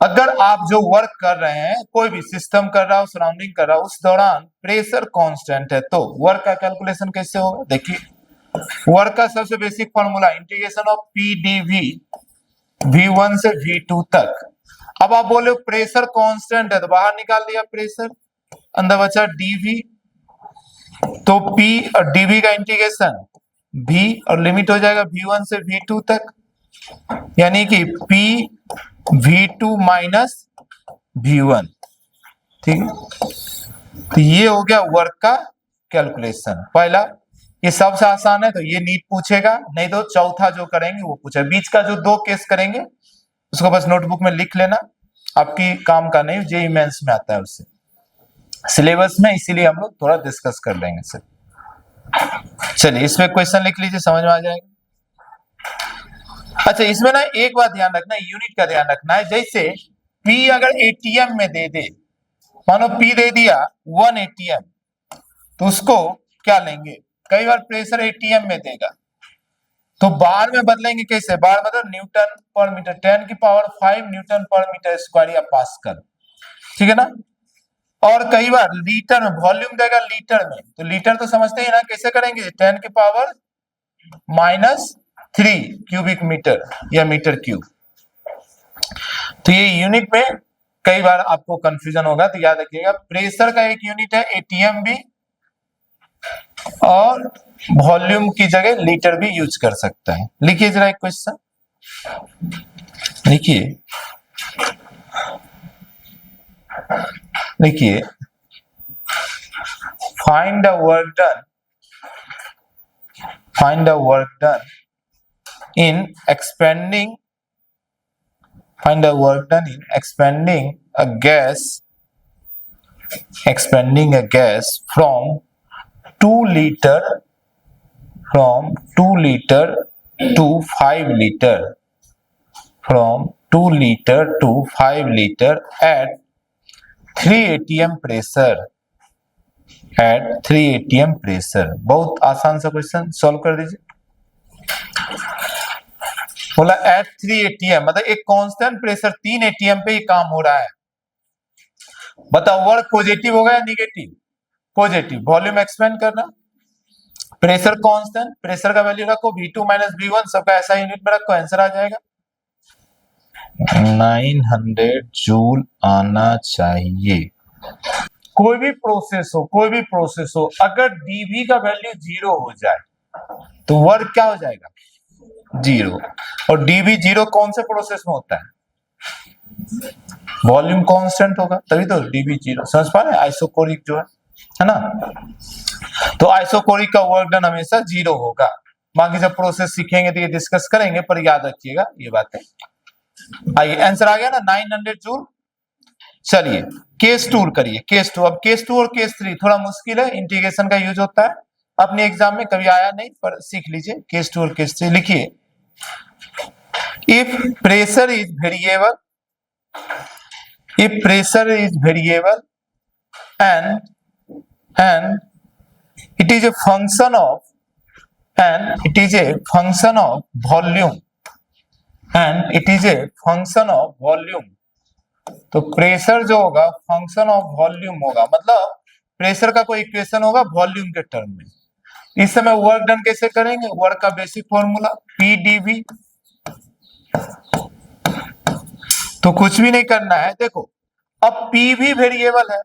अगर आप जो वर्क कर रहे हैं, कोई भी सिस्टम कर रहा हो, सराउंडिंग कर रहा हो, उस दौरान प्रेशर कांस्टेंट है, तो वर्क का कैलकुलेशन कैसे होगा? देखिए, वर्क का सबसे basic formula integration of P D V, V1 से V2 तक। अब आप बोले प्रेशर कांस्टेंट है, तो बाहर निकाल दिया प्रेशर, अंदर बचा dV, तो P और dV का इंटीग्रेशन V और लिमिट हो जाएगा V1 से V2 तक, यानी कि P V2 माइनस V1, ठीक है। तो ये हो गया वर्क का कैलकुलेशन पहला। ये सबसे आसान है, तो ये नीट पूछेगा, नहीं तो चौथा जो करेंगे वो पूछेगा। बीच का जो 2 केस करेंगे उसको बस नोटबुक में लिख लेना, आपकी काम का नहीं, जेईई मेंस में आता है उससे सिलेबस में, इसीलिए हम लोग थोड़ा डिस्कस कर लेंगे सर। चलिए इसमें क्वेश्चन लिख लीजिए, समझ में आ जाएगा। अच्छा, इसमें ना एक बात ध्यान रखना, यूनिट का ध्यान रखना है। जैसे P अगर एटीएम में दे दे, मानो P दे दिया 1 एटीएम, तो उसको क्या लेंगे? कई बार प्रेशर एटीएम में देगा, तो बार में बदलेंगे कैसे? बार मतलब न्यूटन पर मीटर, 10 की पावर 5 न्यूटन पर मीटर स्क्वायर या पास्कल, ठीक है ना। और कई बार लीटर में, वॉल्यूम देगा लीटर में, तो लीटर तो समझते हैं ना, कैसे करेंगे? 10 की पावर -3 क्यूबिक मीटर या मीटर क्यूब। तो ये यूनिट में कई बार आपको कंफ्यूजन होगा, तो याद रखिएगा प्रेशर का एक यूनिट है एटीएम भी, और वॉल्यूम की जगह लीटर भी यूज कर सकता है। लिखिए जरा एक क्वेश्चन, लिखिए, लिखिए, find the work done, find the work done in expanding, find the work done in expanding a gas, expanding a gas from 2 liter, from 2 liter to 5 liter, from 2 liter to 5 liter at 3 atm pressure, at 3 atm pressure। बहुत आसान सा question, solve कर दीजिए। बोला eight 3 ATM, मतलब एक constant pressure 3 ATM पे ही काम हो रहा है। बताओ वर्क पॉजिटिव होगा या निगेटिव? पॉजिटिव। वॉल्यूम एक्सपेंड करना, प्रेशर कांस्टेंट, प्रेशर का वैल्यू रखो V2 माइनस V1, सबका ऐसा यूनिट में रखो, आंसर आ जाएगा 900 जूल आना चाहिए। कोई भी प्रोसेस हो, कोई भी प्रोसेस हो, अगर dV का वैल्यू 0 हो जाए तो वर्क क्या हो जाएगा? 0। और dV 0 कौन से प्रोसेस में होता है? वॉल्यूम कांस्टेंट होगा, तभी तो dV 0। समझ पा रहे हैं? आइसोकोरिक जो है ना, तो आइसोकोरिक का वर्क डन हमेशा 0 होगा। बाकी जब प्रोसेस सीखेंगे तो ये डिस्कस करेंगे, पर याद रखिएगा ये बातें। आइए आंसर आ गया ना 900 जूल। चलिए केस 2 करिए, केस 2। अब केस 2 और केस 3 थोड़ा मुश्किल है, इंटीग्रेशन का यूज होता है, अपने एग्जाम में कभी आया नहीं, पर सीख लीजिए। केस 2 और केस 3 लिखिए, if pressure is variable, if pressure is variable and it is a function of, and it is a function of volume, and it is a function of volume, तो प्रेशर जो होगा function of volume होगा, मतलब pressure का कोई equation होगा volume के term में। इस समय वर्क डन कैसे करेंगे? वर्क का बेसिक फॉर्मूला P dV, तो कुछ भी नहीं करना है। देखो अब P भी वेरिएबल है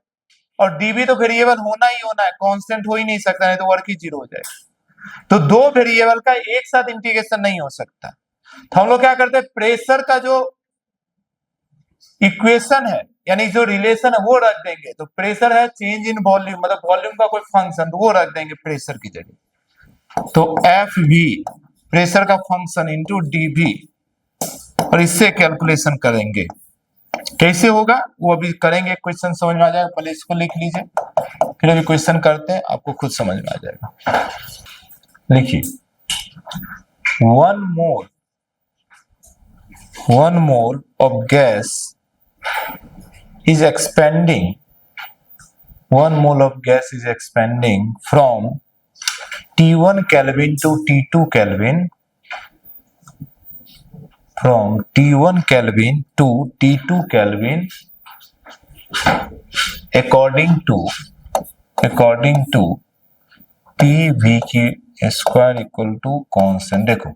और dV तो वेरिएबल होना ही होना है, कांस्टेंट हो ही नहीं सकता, नहीं तो वर्क ही 0 हो जाएगा। तो दो वेरिएबल का एक साथ इंटीग्रेशन नहीं हो सकता, तो हम लोग क्या करते हैं, प्रेशर का जो इक्वेशन है यानी जो रिलेशन है वो रख देंगे। तो प्रेशर है चेंज इन वॉल्यूम, मतलब वॉल्यूम का कोई फंक्शन, तो वो रख देंगे प्रेशर की जगह। तो FV प्रेशर का फंक्शन इंटू dV, और इससे कैलकुलेशन करेंगे। कैसे होगा वो अभी करेंगे, क्वेश्चन समझ में आ जाएगा। पहले इसको लिख लीजिए, फिर अभी क्वेश्चन करते हैं, आपको खुद समझ में आ जाएगा। लिखिए, one mole of gas is expanding, 1 mole of gas is expanding from T1 Kelvin to T2 Kelvin, from T1 Kelvin to T2 Kelvin according to PV की स्क्वायर इक्वल टू कांस्टेंट। देखो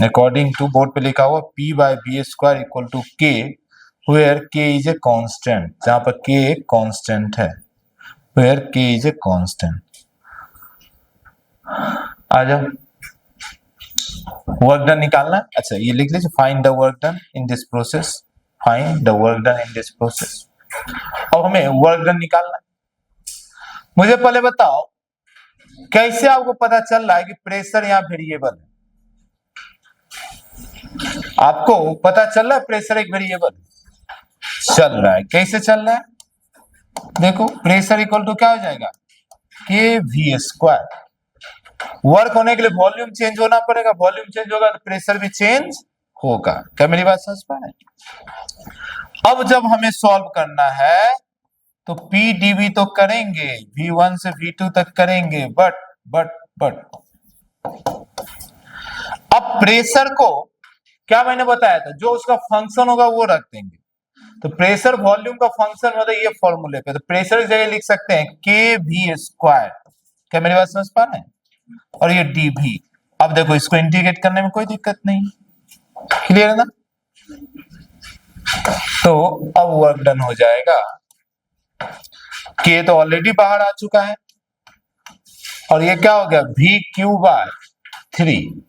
अकॉर्डिंग टू बोर्ड पे लिखा हुआ P by B square equal to K, where K is a constant, जहां पर K एक constant है, where K is a constant. आ जाओ, वर्क डन निकालना। अच्छा ये लिख लीजिए, find the work done in this process, find the work done in this process. अब हमें वर्क डन निकालना। मुझे पहले बताओ कैसे आपको पता चल रहा है कि प्रेशर यहाँ वेरिएबल है? आपको पता चल रहा है प्रेशर एक वेरिएबल चल रहा है, कैसे चल रहा है? देखो प्रेशर इक्वल टू क्या हो जाएगा, के वी स्क्वायर। वर्क होने के लिए वॉल्यूम चेंज होना पड़ेगा, वॉल्यूम चेंज होगा तो प्रेशर भी चेंज होगा। क्या मेरी बात समझ पा रहे हैं? अब जब हमें सॉल्व करना है तो P dV तो करेंगे, V1 से V2 तक करेंगे, बट अब प्रेशर को क्या मैंने बताया था, जो उसका फंक्शन होगा वो रख देंगे। तो प्रेशर वॉल्यूम का फंक्शन होता है ये फॉर्मूले पे, तो प्रेशर की जगह लिख सकते हैं के वी स्क्वायर। क्या मेरी बात समझ पा रहे हैं? और ये dV, अब देखो इसको इंटीग्रेट करने में कोई दिक्कत नहीं, क्लियर है ना? तो अब वर्क डन हो जाएगा। K तो ऑलरेडी बाहर आ चुका है और ये क्या हो गया, VQ/3,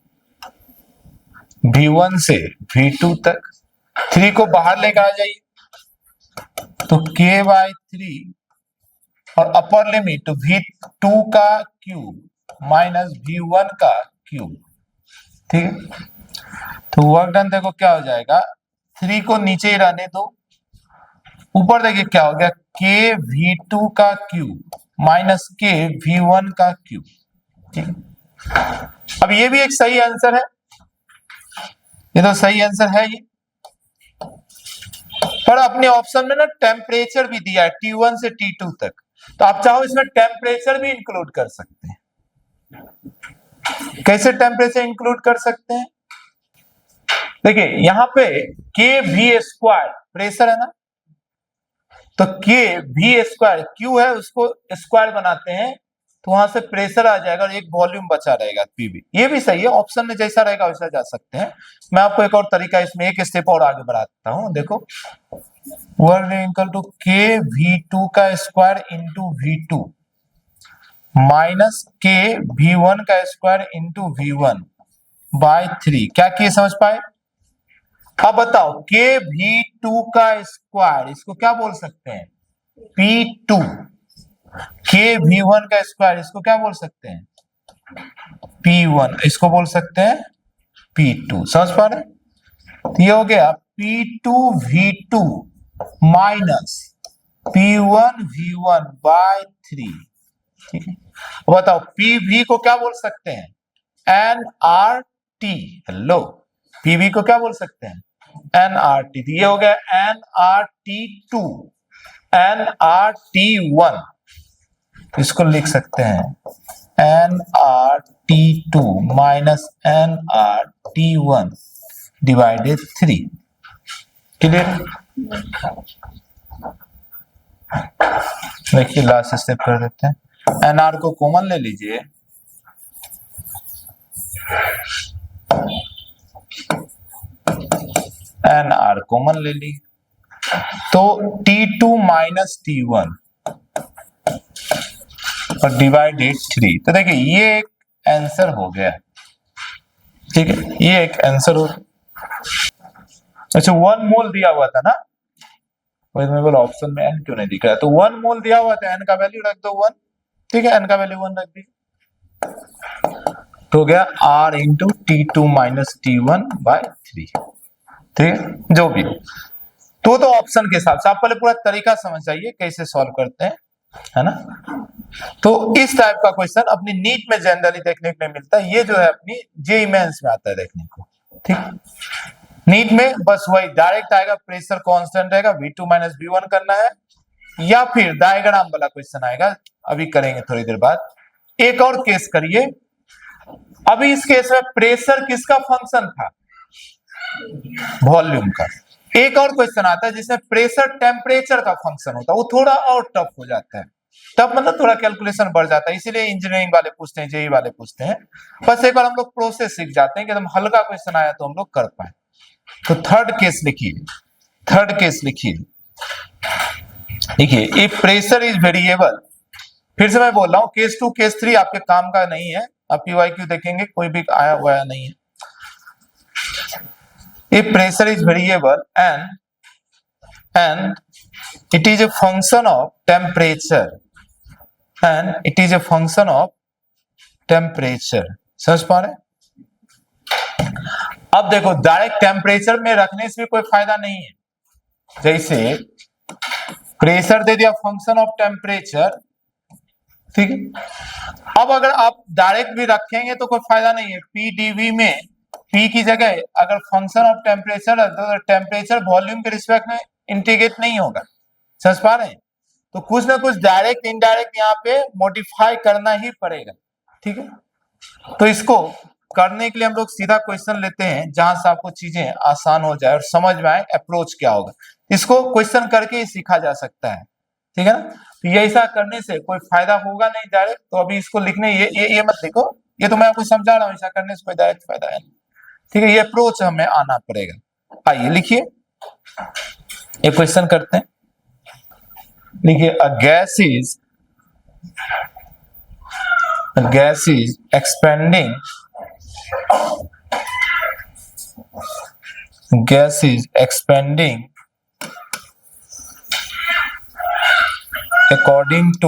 V1 से V2 तक। 3 को बाहर लेकर आ जाइए तो K/3 और अपर लिमिट तो V2 का क्यूब माइनस V1 का क्यूब, ठीक है। तो वर्क डन देखो क्या हो जाएगा, 3 को नीचे ही रहने दो, ऊपर देखिए क्या हो गया, के V2 का क्यूब माइनस के V1 का क्यूब, ठीक है। अब ये भी एक सही आंसर है, ये तो सही आंसर है ये, पर अपने ऑप्शन में ना टेम्परेचर भी दिया है T1 से T2 तक, तो आप चाहो इसमें टेम्परेचर भी इंक्लूड कर सकते हैं। कैसे टेम्परेचर इंक्लूड कर सकते हैं? देखिए यहां पे के वी स्क्वायर प्रेशर है ना, तो के वी स्क्वायर क्यू है उसको स्क्वायर बनाते हैं तो वहां से प्रेशर आ जाएगा और एक वॉल्यूम बचा रहेगा पीवी। ये भी सही है, ऑप्शन में जैसा रहेगा वैसा जा सकते हैं। मैं आपको एक और तरीका इसमें एक स्टेप और आगे बढ़ाता हूं। देखो वर्क इक्वल टू के V2 का स्क्वायर इंटू V2 माइनस के V1 का स्क्वायर इंटू V1/3। क्या किए समझ पाए? अब बताओ के V2 का स्क्वायर इसको क्या बोल सकते हैं, P2। के V1 का स्क्वायर इसको क्या बोल सकते हैं, P1। इसको बोल सकते हैं P2। समझ पा रहे? तो ये हो गया P2V2 माइनस P1V1/3, ठीक है। बताओ PV को क्या बोल सकते हैं, NRT। हेलो, PV को क्या बोल सकते हैं, NRT। ये हो गया NRT2 NRT1, इसको लिख सकते हैं NRT2 minus NRT1 divided 3। Clear? देखिए लास्ट स्टेप कर देते हैं। NR को कॉमन ले लीजिए, NR कॉमन ले ली तो T2 माइनस T1 और डिवाइडेड 3। तो देखिए ये एक आंसर हो गया, ठीक है, ये एक आंसर हो। अच्छा 1 मोल दिया हुआ था ना, वही मैं बोला ऑप्शन में n क्यों नहीं दिख रहा है, तो 1 मोल दिया हुआ था, n का वैल्यू रख दो 1, ठीक है, n का वैल्यू 1 रख दीजिए, तो हो गया R into T2 minus T1/3, ठीक है, जो भी तो ऑप्शन के हिसाब से आप पहले पूरा तरीका समझ जाइए कैसे सॉल्व करते हैं, है ना। तो इस टाइप का क्वेश्चन अपनी नीट में जनरली देखने को नहीं मिलता, ये जो है अपनी जेईई मेंस में आता है देखने को, ठीक। नीट में बस वही डायरेक्ट आएगा, प्रेशर कांस्टेंट रहेगा, V2 माइनस V1 करना है, या फिर डायग्राम वाला क्वेश्चन आएगा, अभी करेंगे थोड़ी देर बाद। एक और केस करिए, अभी इस केस में प्रेशर किसका फंक्शन था? वॉल्यूम का। एक और क्वेश्चन आता है जिसमें प्रेशर टेम्परेचर का फंक्शन होता है, वो थोड़ा और टफ हो जाता है, तब मतलब थोड़ा कैलकुलेशन बढ़ जाता है, इसीलिए इंजीनियरिंग वाले पूछते हैं, जेई वाले पूछते हैं। बस एक बार हम लोग प्रोसेस सीख जाते हैं कि एकदम हल्का क्वेश्चन आया तो हम लोग कर पाए। तो थर्ड केस लिखिए, थर्ड केस लिखिए, देखिए इफ प्रेशर इज वेरिएबल, फिर से मैं बोल रहा हूं केस 2 केस 3 आपके काम का नहीं है, आप पीवाईक्यू देखेंगे कोई भी आया हुआ नहीं है। If pressure is variable and it is a function of temperature, and it is a function of temperature, समझ पा रहे? अब देखो डायरेक्ट टेम्परेचर में रखने से भी कोई फायदा नहीं है, जैसे प्रेशर दे दिया फंक्शन ऑफ टेम्परेचर, ठीक है। अब अगर आप डायरेक्ट भी रखेंगे तो कोई फायदा नहीं है, पीडीवी में P की जगह अगर फंक्शन ऑफ टेम्परेचर है तो टेम्परेचर वॉल्यूम के रिस्पेक्ट में इंटीग्रेट नहीं होगा, समझ पा रहे हैं? तो कुछ ना कुछ डायरेक्ट इनडायरेक्ट यहाँ पे मॉडिफाई करना ही पड़ेगा, ठीक है। तो इसको करने के लिए हम लोग सीधा क्वेश्चन लेते हैं जहां से आपको चीजें आसान हो जाए और समझ में आए अप्रोच क्या होगा। इसको क्वेश्चन करके ही सीखा जा सकता है, ठीक है ना। तो ये ऐसा करने से कोई फायदा होगा नहीं डायरेक्ट, तो अभी इसको लिखने ये मत लिखो, ये तो मैं आपको समझा रहा हूँ, ऐसा करने से कोई डायरेक्ट फायदा है नहीं, ठीक है। ये अप्रोच हमें आना पड़ेगा। आइए लिखिए, ये क्वेश्चन करते हैं। लिखिए a gas is expanding, gas is expanding according to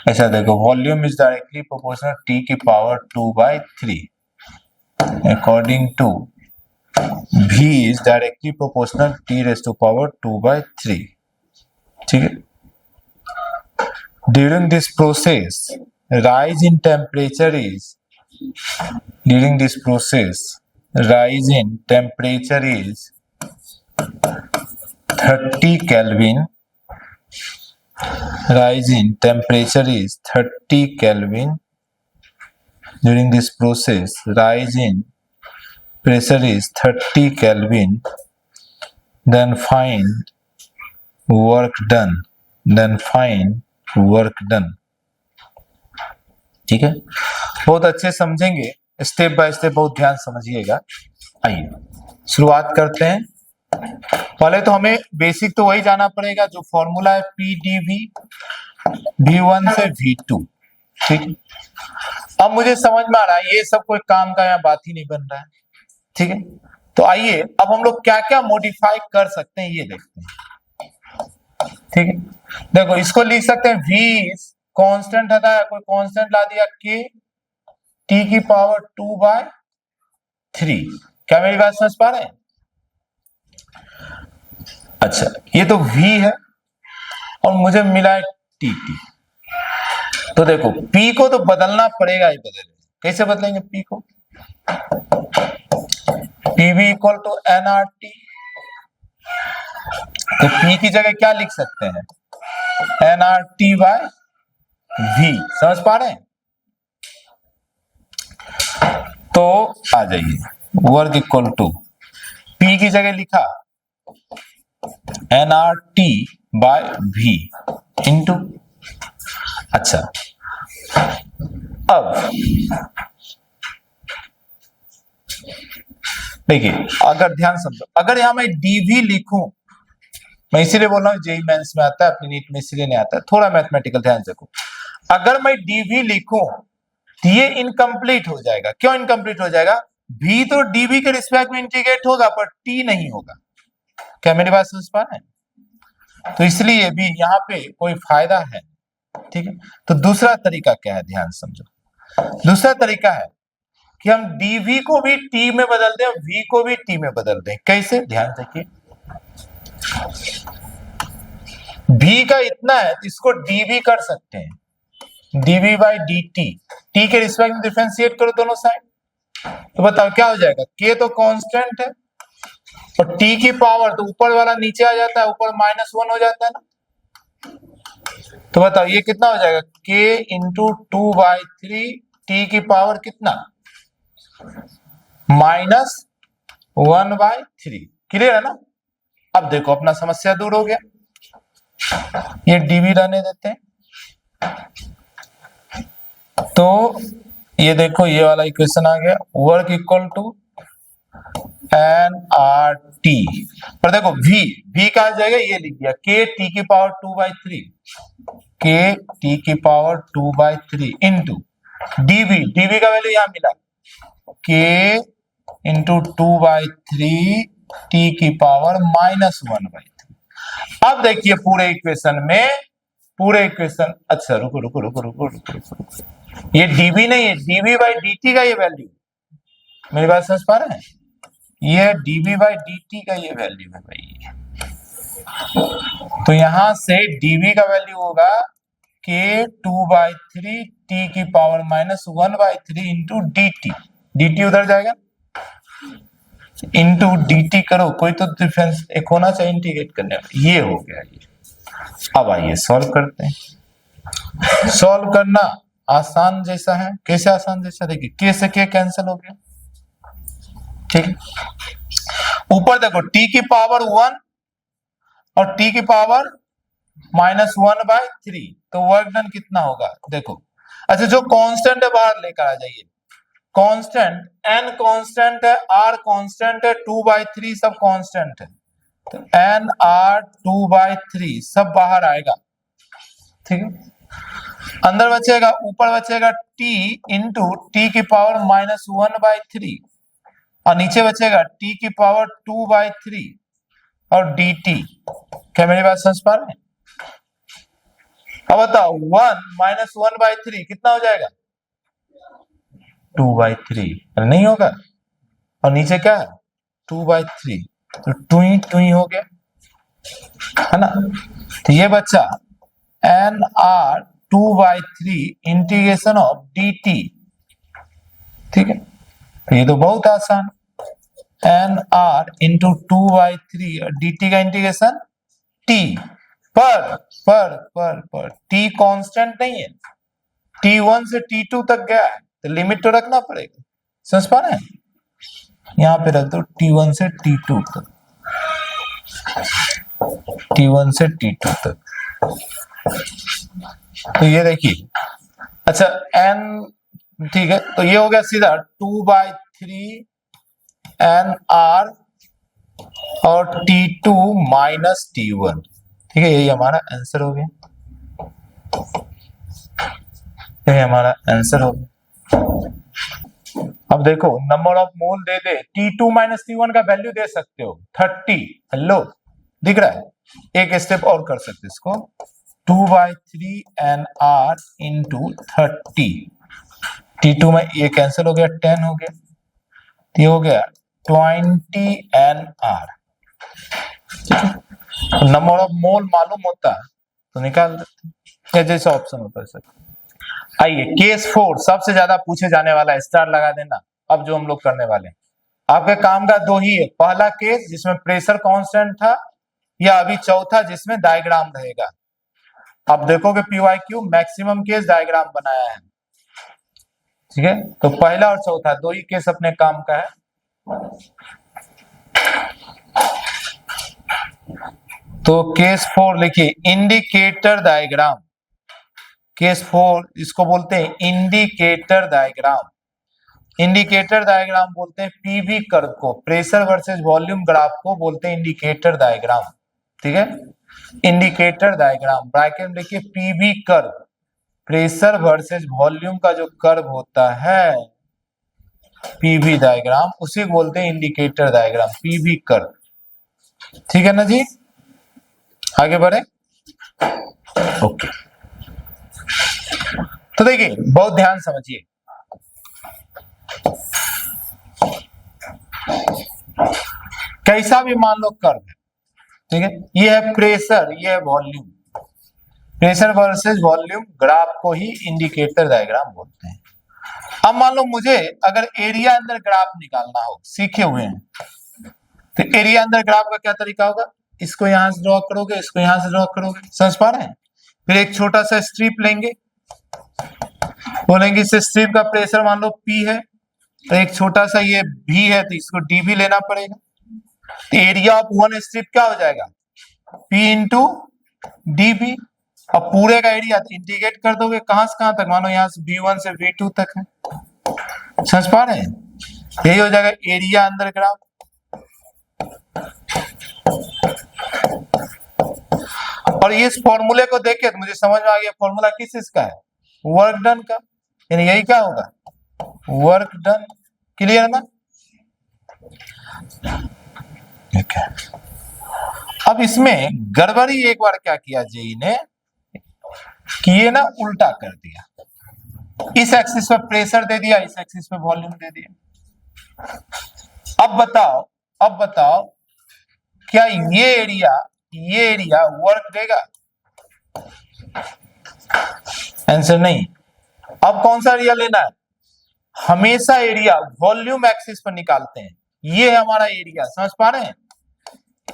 ऐसा देखो, volume is directly proportional T की power 2/3 according to V is directly proportional T raised to power 2/3, ठीक है। During this process, rise in temperature is 30 Kelvin. Rise in temperature is 30 Kelvin. During this process, rise in pressure is 30 Kelvin. Then find work done. ठीक है, बहुत अच्छे समझेंगे, step by step बहुत ध्यान समझिएगा। आइए शुरुआत करते हैं। पहले तो हमें बेसिक तो वही जाना पड़ेगा जो फॉर्मूला है, पीडीवी V1 से V2, ठीक है। अब मुझे समझ में आ रहा है ये सब कोई काम का यहाँ बात ही नहीं बन रहा है, ठीक है। तो आइए अब हम लोग क्या क्या मॉडिफाई कर सकते हैं ये देखते हैं, ठीक है। देखो इसको लिख सकते हैं, V कांस्टेंट था, कोई कांस्टेंट ला दिया K T की पावर 2/3। क्या मेरी बात समझ पा रहे हैं? अच्छा, ये तो V है और मुझे मिला है TT। तो देखो P को तो बदलना पड़ेगा ही, बदलेंगे कैसे बदलेंगे P को? PV इक्वल टू nRT, तो P की जगह क्या लिख सकते हैं? nRT/V, समझ पा रहे हैं? तो आ जाइए, वर्क इक्वल टू P की जगह लिखा nRT/V इंटू, अच्छा अब देखिए, अगर ध्यान समझो, अगर यहां मैं dV लिखूं, मैं इसीलिए बोल रहा हूं जेई मेंस में आता है, अपनी नीट में इसलिए नहीं आता है, थोड़ा मैथमेटिकल ध्यान से देखो। अगर मैं dV लिखूं तो ये इनकम्प्लीट हो जाएगा। क्यों इनकम्प्लीट हो जाएगा? V तो dV के रिस्पेक्ट में इंटीग्रेट होगा पर T नहीं होगा। क्या मेरी बात समझ पा रहे हैं? तो इसलिए भी यहाँ पे कोई फायदा है, ठीक है। तो दूसरा तरीका क्या है, ध्यान समझो। दूसरा तरीका है कि हम dV को भी T में बदल दें और V को भी T में बदल दें। कैसे? ध्यान देखिए, V का इतना है तो इसको dV कर सकते हैं, DV by D T, T के रिस्पेक्ट में डिफरेंशिएट करो दोनों साइड, तो बताओ क्या हो जाएगा, के तो कांस्टेंट है और टी की पावर तो ऊपर वाला नीचे आ जाता है, ऊपर -1 हो जाता है ना, तो बताओ ये कितना हो जाएगा, के इंटू 2/3 टी की पावर कितना, -1/3। क्लियर है ना। अब देखो अपना समस्या दूर हो गया, ये डीवी रहने देते हैं, तो ये देखो ये वाला इक्वेशन आ गया, work equal to N R T, पर देखो v कहा जाएगा, ये लिख दिया के टी की पावर 2/3, के टी की पावर 2/3 इंटू डीवी का वैल्यू यहां मिला, के इंटू 2/3 टी की पावर -1/3। अब देखिए पूरे इक्वेशन, अच्छा रुको, ये डीवी नहीं है, डीवी बाई डी का ये वैल्यू, मेरी बात समझ पा रहे हैं, ये डीवी बाई डी का ये वैल्यू है भाई, तो यहां से डीवी का वैल्यू होगा के 2/3 टी की पावर -1/3 इंटू डी उधर जाएगा, इंटू डी करो, कोई तो डिफरेंस एक होना चाहिए इंटीग्रेट करने में, ये हो गया ये। अब आइए सॉल्व करते हैं, सॉल्व करना आसान जैसा है, कैसे आसान जैसा, देखिए के से के कैंसिल हो गया, ठीक है, ऊपर देखो टी की पावर 1 और टी की पावर -1/3, तो वर्क डन कितना होगा देखो, अच्छा जो कांस्टेंट है बाहर लेकर आ जाइए, कांस्टेंट n कांस्टेंट है, r कांस्टेंट है, 2/3 सब कांस्टेंट है, तो n r 2/3 सब बाहर आएगा, ठीक है, अंदर बचेगा, ऊपर बचेगा t इंटू टी की पावर -1/3 और नीचे बचेगा t की पावर 2/3 और dt। क्या मेरी बात समझ पा रहे हैं। अब बताओ 1 - 1/3 कितना हो जाएगा, 2/3, अरे नहीं होगा, और नीचे क्या है 2/3, तो 2 हो गया, है ना, तो ये बच्चा N R 2/3 integration of dt, ठीक है, तो ये तो बहुत आसान, एन आर इंटू 2/3 और dt का इंटीग्रेशन t, पर t कांस्टेंट नहीं है, t1 से t2 तक गया है, तो लिमिट तो रखना पड़ेगा, समझ पा रहे हैं, यहां पे रख दो t1 से t2 तक, t1 से t2 तक, तो ये देखिए, अच्छा n, ठीक है, तो ये हो गया सीधा 2/3 एन आर और t2 माइनस t1, ठीक है, यही हमारा आंसर हो गया, यही हमारा आंसर हो गया। अब देखो number of mole they they, t2 minus t1 का वैल्यू दे सकते हो 30, हेलो दिख रहा है, एक स्टेप और कर सकते इसको, 2/3 एन आर इंटू 30, t2 में ये कैंसिल हो गया, 10 हो गया, ये हो गया 20 N R, number of mole मालूम होता है तो निकाल देते हैं, जैसा ऑप्शन होता है सर। आइए केस 4 सबसे ज्यादा पूछे जाने वाला है, स्टार लगा देना। अब जो हम लोग करने वाले हैं आपके काम का दो ही है, पहला केस जिसमें प्रेशर कांस्टेंट था, या अभी चौथा जिसमें डायग्राम रहेगा। आप देखोगे पीवाईक्यू मैक्सिमम केस डायग्राम बनाया है, ठीक है, तो पहला और चौथा दो ही केस अपने काम का है। तो केस 4 लिखिए, इंडिकेटर डायग्राम, केस 4 इसको बोलते हैं इंडिकेटर डायग्राम, इंडिकेटर डायग्राम बोलते हैं पीवी कर्व को, प्रेशर वर्सेस वॉल्यूम ग्राफ को बोलते हैं इंडिकेटर डायग्राम, ठीक है, इंडिकेटर डायग्राम ब्रैकेट में लिखिए PV curve, pressure versus volume का जो कर्व होता है पीवी डायग्राम, उसी को बोलते हैं इंडिकेटर डायग्राम, पीवी कर्व, ठीक है ना जी, आगे बढ़े, ओके। तो देखिए बहुत ध्यान समझिए, कैसा भी मान लो कर्व है, ठीक है, ये है प्रेशर, ये है volume, pressure versus volume graph को ही इंडिकेटर डायग्राम बोलते हैं। अब मान लो मुझे अगर एरिया अंडर ग्राफ निकालना हो, सीखे हुए हैं, तो एरिया अंडर ग्राफ का क्या तरीका होगा, इसको यहां से ड्रॉ करोगे, इसको यहां से ड्रॉ करोगे, समझ पा रहे हैं। फिर एक छोटा सा स्ट्रिप लेंगे, बोलेंगे इस स्ट्रिप का प्रेशर मान लो P है, तो एक छोटा सा ये V है, तो इसको D भी लेना पड़ेगा। तो एरिया ऑफ वन स्ट्रिप क्या हो जाएगा, P इंटू DV। अब पूरे का एरिया इंटीग्रेट कर दोगे, कहां से कहां तक, मानो यहां से V1 से V2 तक है, समझ पा रहे हैं। यही हो जाएगा एरिया अंडर ग्राफ। और इस फॉर्मूले को देखे तो मुझे समझ में आ गया फॉर्मूला किस इसका है, वर्क डन का, यानी यही क्या होगा, वर्क डन। क्लियर है ना। ठीक है, अब इसमें गड़बड़ी एक बार क्या किया जेई ने कि ये ना उल्टा कर दिया, इस एक्सिस पे प्रेशर दे दिया, इस एक्सिस पे वॉल्यूम दे दिया। अब बताओ क्या ये एरिया वर्क देगा, आंसर नहीं। अब कौन सा एरिया लेना है, हमेशा एरिया वॉल्यूम एक्सिस पर निकालते हैं, ये है हमारा एरिया, समझ पा रहे हैं।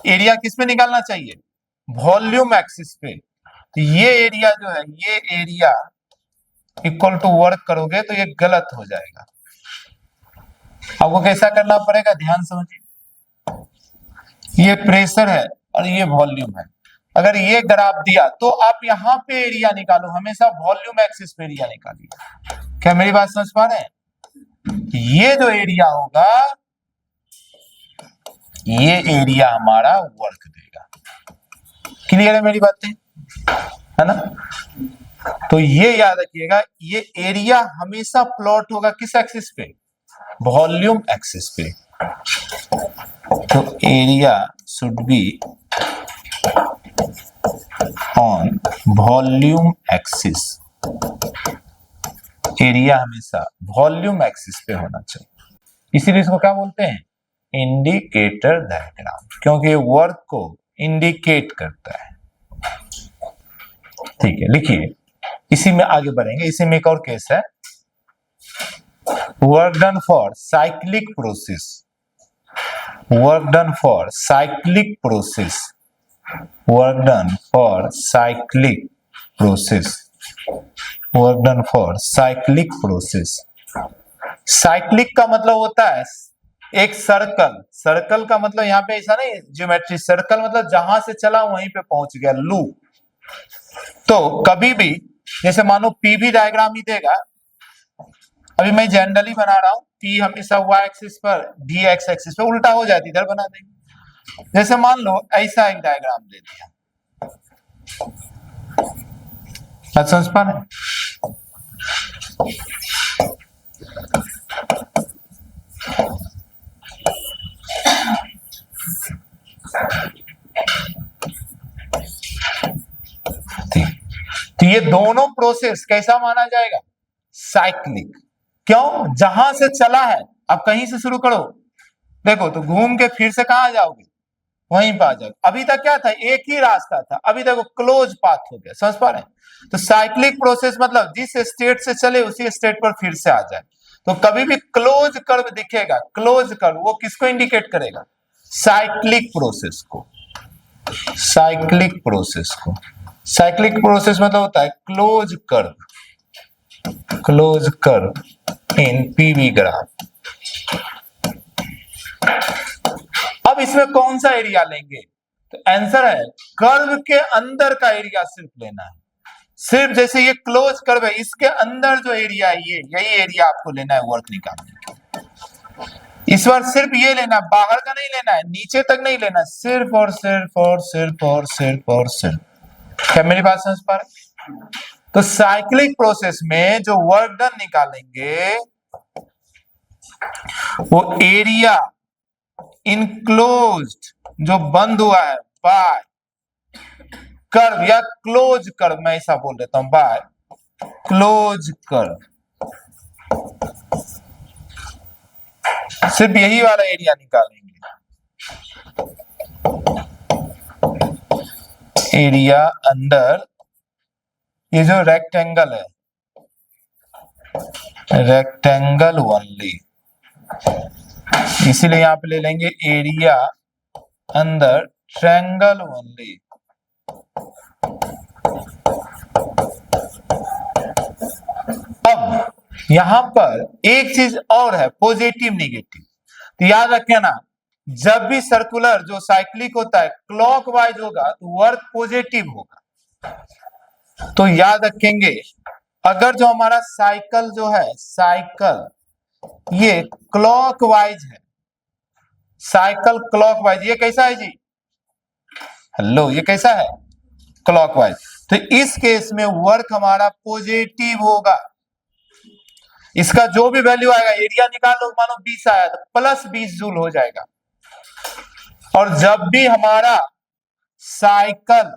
एरिया किस पे निकालना चाहिए, वॉल्यूम एक्सिस पे। तो ये एरिया जो है, ये एरिया इक्वल टू वर्क करोगे तो ये गलत हो जाएगा। आपको कैसा करना पड़ेगा, ध्यान समझिए। ये प्रेशर है और ये वॉल्यूम है, अगर ये ग्राफ दिया तो आप यहां पे एरिया निकालो, हमेशा वॉल्यूम एक्सिस पे एरिया निकालिए। क्या मेरी बात समझ पा रहे हैं। ये जो एरिया होगा, ये एरिया हमारा वर्क देगा। क्लियर है मेरी बातें, है ना। तो ये याद रखिएगा, ये एरिया हमेशा प्लॉट होगा किस एक्सिस पे, वॉल्यूम एक्सिस पे। तो area should be on volume axis, area हमेशा वॉल्यूम एक्सिस पे होना चाहिए। इसीलिए इसको क्या बोलते हैं, इंडिकेटर डायग्राम, क्योंकि ये वर्क को इंडिकेट करता है। ठीक है, लिखिए, इसी में आगे बढ़ेंगे। इसी में एक और केस है, work done for cyclic process, work done for cyclic process, work done for cyclic process, work done for cyclic process. Cyclic का मतलब होता है एक सर्कल, सर्कल का मतलब यहाँ पे ऐसा नहीं ज्योमेट्री, सर्कल मतलब जहां से चला वहीं पे पहुंच गया, लूप। तो कभी भी जैसे मानो पीवी डायग्राम ही देगा, अभी मैं जनरली बना रहा हूं, पी हमेशा y एक्सिस पर, डी एक्स एक्सिस पे, उल्टा हो जाती इधर बना देंगे। जैसे मान लो ऐसा एक डायग्राम दे दिया, अच्छा समझ पा रहे। तो ये दोनों प्रोसेस कैसा माना जाएगा, साइक्लिक। क्यों, जहां से चला है, अब कहीं से शुरू करो, देखो तो घूम के फिर से कहां जाओगे, वहीं पे आ जाओगे। अभी तक क्या था, एक ही रास्ता था, अभी देखो क्लोज पाथ हो गया, समझ पा रहे हैं। तो साइक्लिक प्रोसेस मतलब जिस स्टेट से चले उसी स्टेट पर फिर से आ जाए। तो कभी भी क्लोज कर्व दिखेगा, क्लोज कर्व, वो किसको इंडिकेट करेगा, साइक्लिक प्रोसेस को, साइक्लिक प्रोसेस को। साइक्लिक प्रोसेस मतलब होता है क्लोज कर्व, क्लोज कर्व इन पीवी ग्राफ। अब इसमें कौन सा एरिया लेंगे, तो आंसर है कर्व के अंदर का एरिया सिर्फ लेना है। सिर्फ जैसे ये क्लोज कर्व है, इसके अंदर जो एरिया है, ये यही एरिया आपको लेना है वर्क निकालने के। इस बार सिर्फ ये लेना, बाहर का नहीं लेना है, नीचे तक नहीं लेना, सिर्फ और सिर्फ और सिर्फ और सिर्फ और सिर्फ। क्या मेरी बात समझ पा रहे। तो साइक्लिक प्रोसेस में जो वर्क डन निकालेंगे वो एरिया इनक्लोज्ड, जो बंद हुआ है बाय कर्व या क्लोज कर्व, मैं ऐसा बोल देता हूं, बाय क्लोज कर्व, सिर्फ यही वाला एरिया निकालेंगे, एरिया अंडर ये जो रेक्टेंगल है, रेक्टेंगल ओनली, इसीलिए यहां पे ले लेंगे एरिया अंदर ट्रायंगल ओनली। अब यहां पर एक चीज और है, पॉजिटिव नेगेटिव। तो याद रखें ना, जब भी सर्कुलर जो साइक्लिक होता है क्लॉकवाइज होगा तो वर्क पॉजिटिव होगा। तो याद रखेंगे, अगर जो हमारा साइकिल जो है, साइकिल ये क्लॉकवाइज है, साइकिल क्लॉकवाइज, ये कैसा है जी? हेलो, ये कैसा है? क्लॉकवाइज। तो इस केस में वर्क हमारा पॉजिटिव होगा। इसका जो भी वैल्यू आएगा, एरिया निकालो, मानो 20 आया तो प्लस 20 जूल हो जाएगा। और जब भी हमारा साइकिल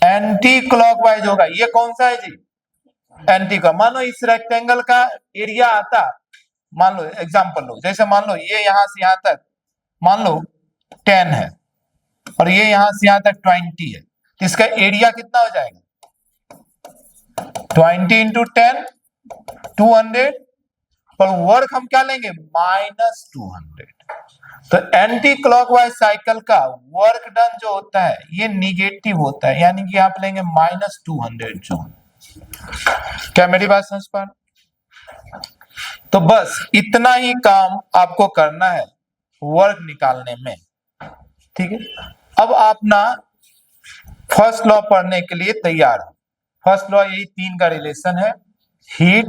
एंटी क्लॉकवाइज होगा, ये कौन सा है जी? एंटी का। मान लो इस रेक्टेंगल का एरिया आता, मान लो एग्जांपल लो, जैसे मान लो ये यहां से यहां तक मान लो 10 है और ये यहां से यहां तक 20 है, तो इसका एरिया कितना हो जाएगा? 20 इंटू 10 200, पर वर्क हम क्या लेंगे? -200। तो एंटी क्लॉकवाइज साइकिल का वर्क डन जो होता है ये निगेटिव होता है, यानी कि आप लेंगे -200 जूल। क्या मेरी बात समझ पा रहे? तो बस इतना ही काम आपको करना है वर्क निकालने में, ठीक है। अब आप ना फर्स्ट लॉ पढ़ने के लिए तैयार हो। फर्स्ट लॉ यही 3 का रिलेशन है, हीट,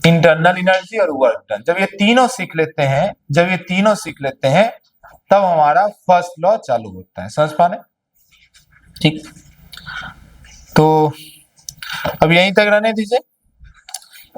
इंटरनल एनर्जी और वर्क डन। जब ये तीनों सीख लेते हैं, जब ये तीनों सीख लेते हैं तब हमारा फर्स्ट लॉ चालू होता है। समझ पा रहे? ठीक, तो अब यहीं तक रहने दीजिए।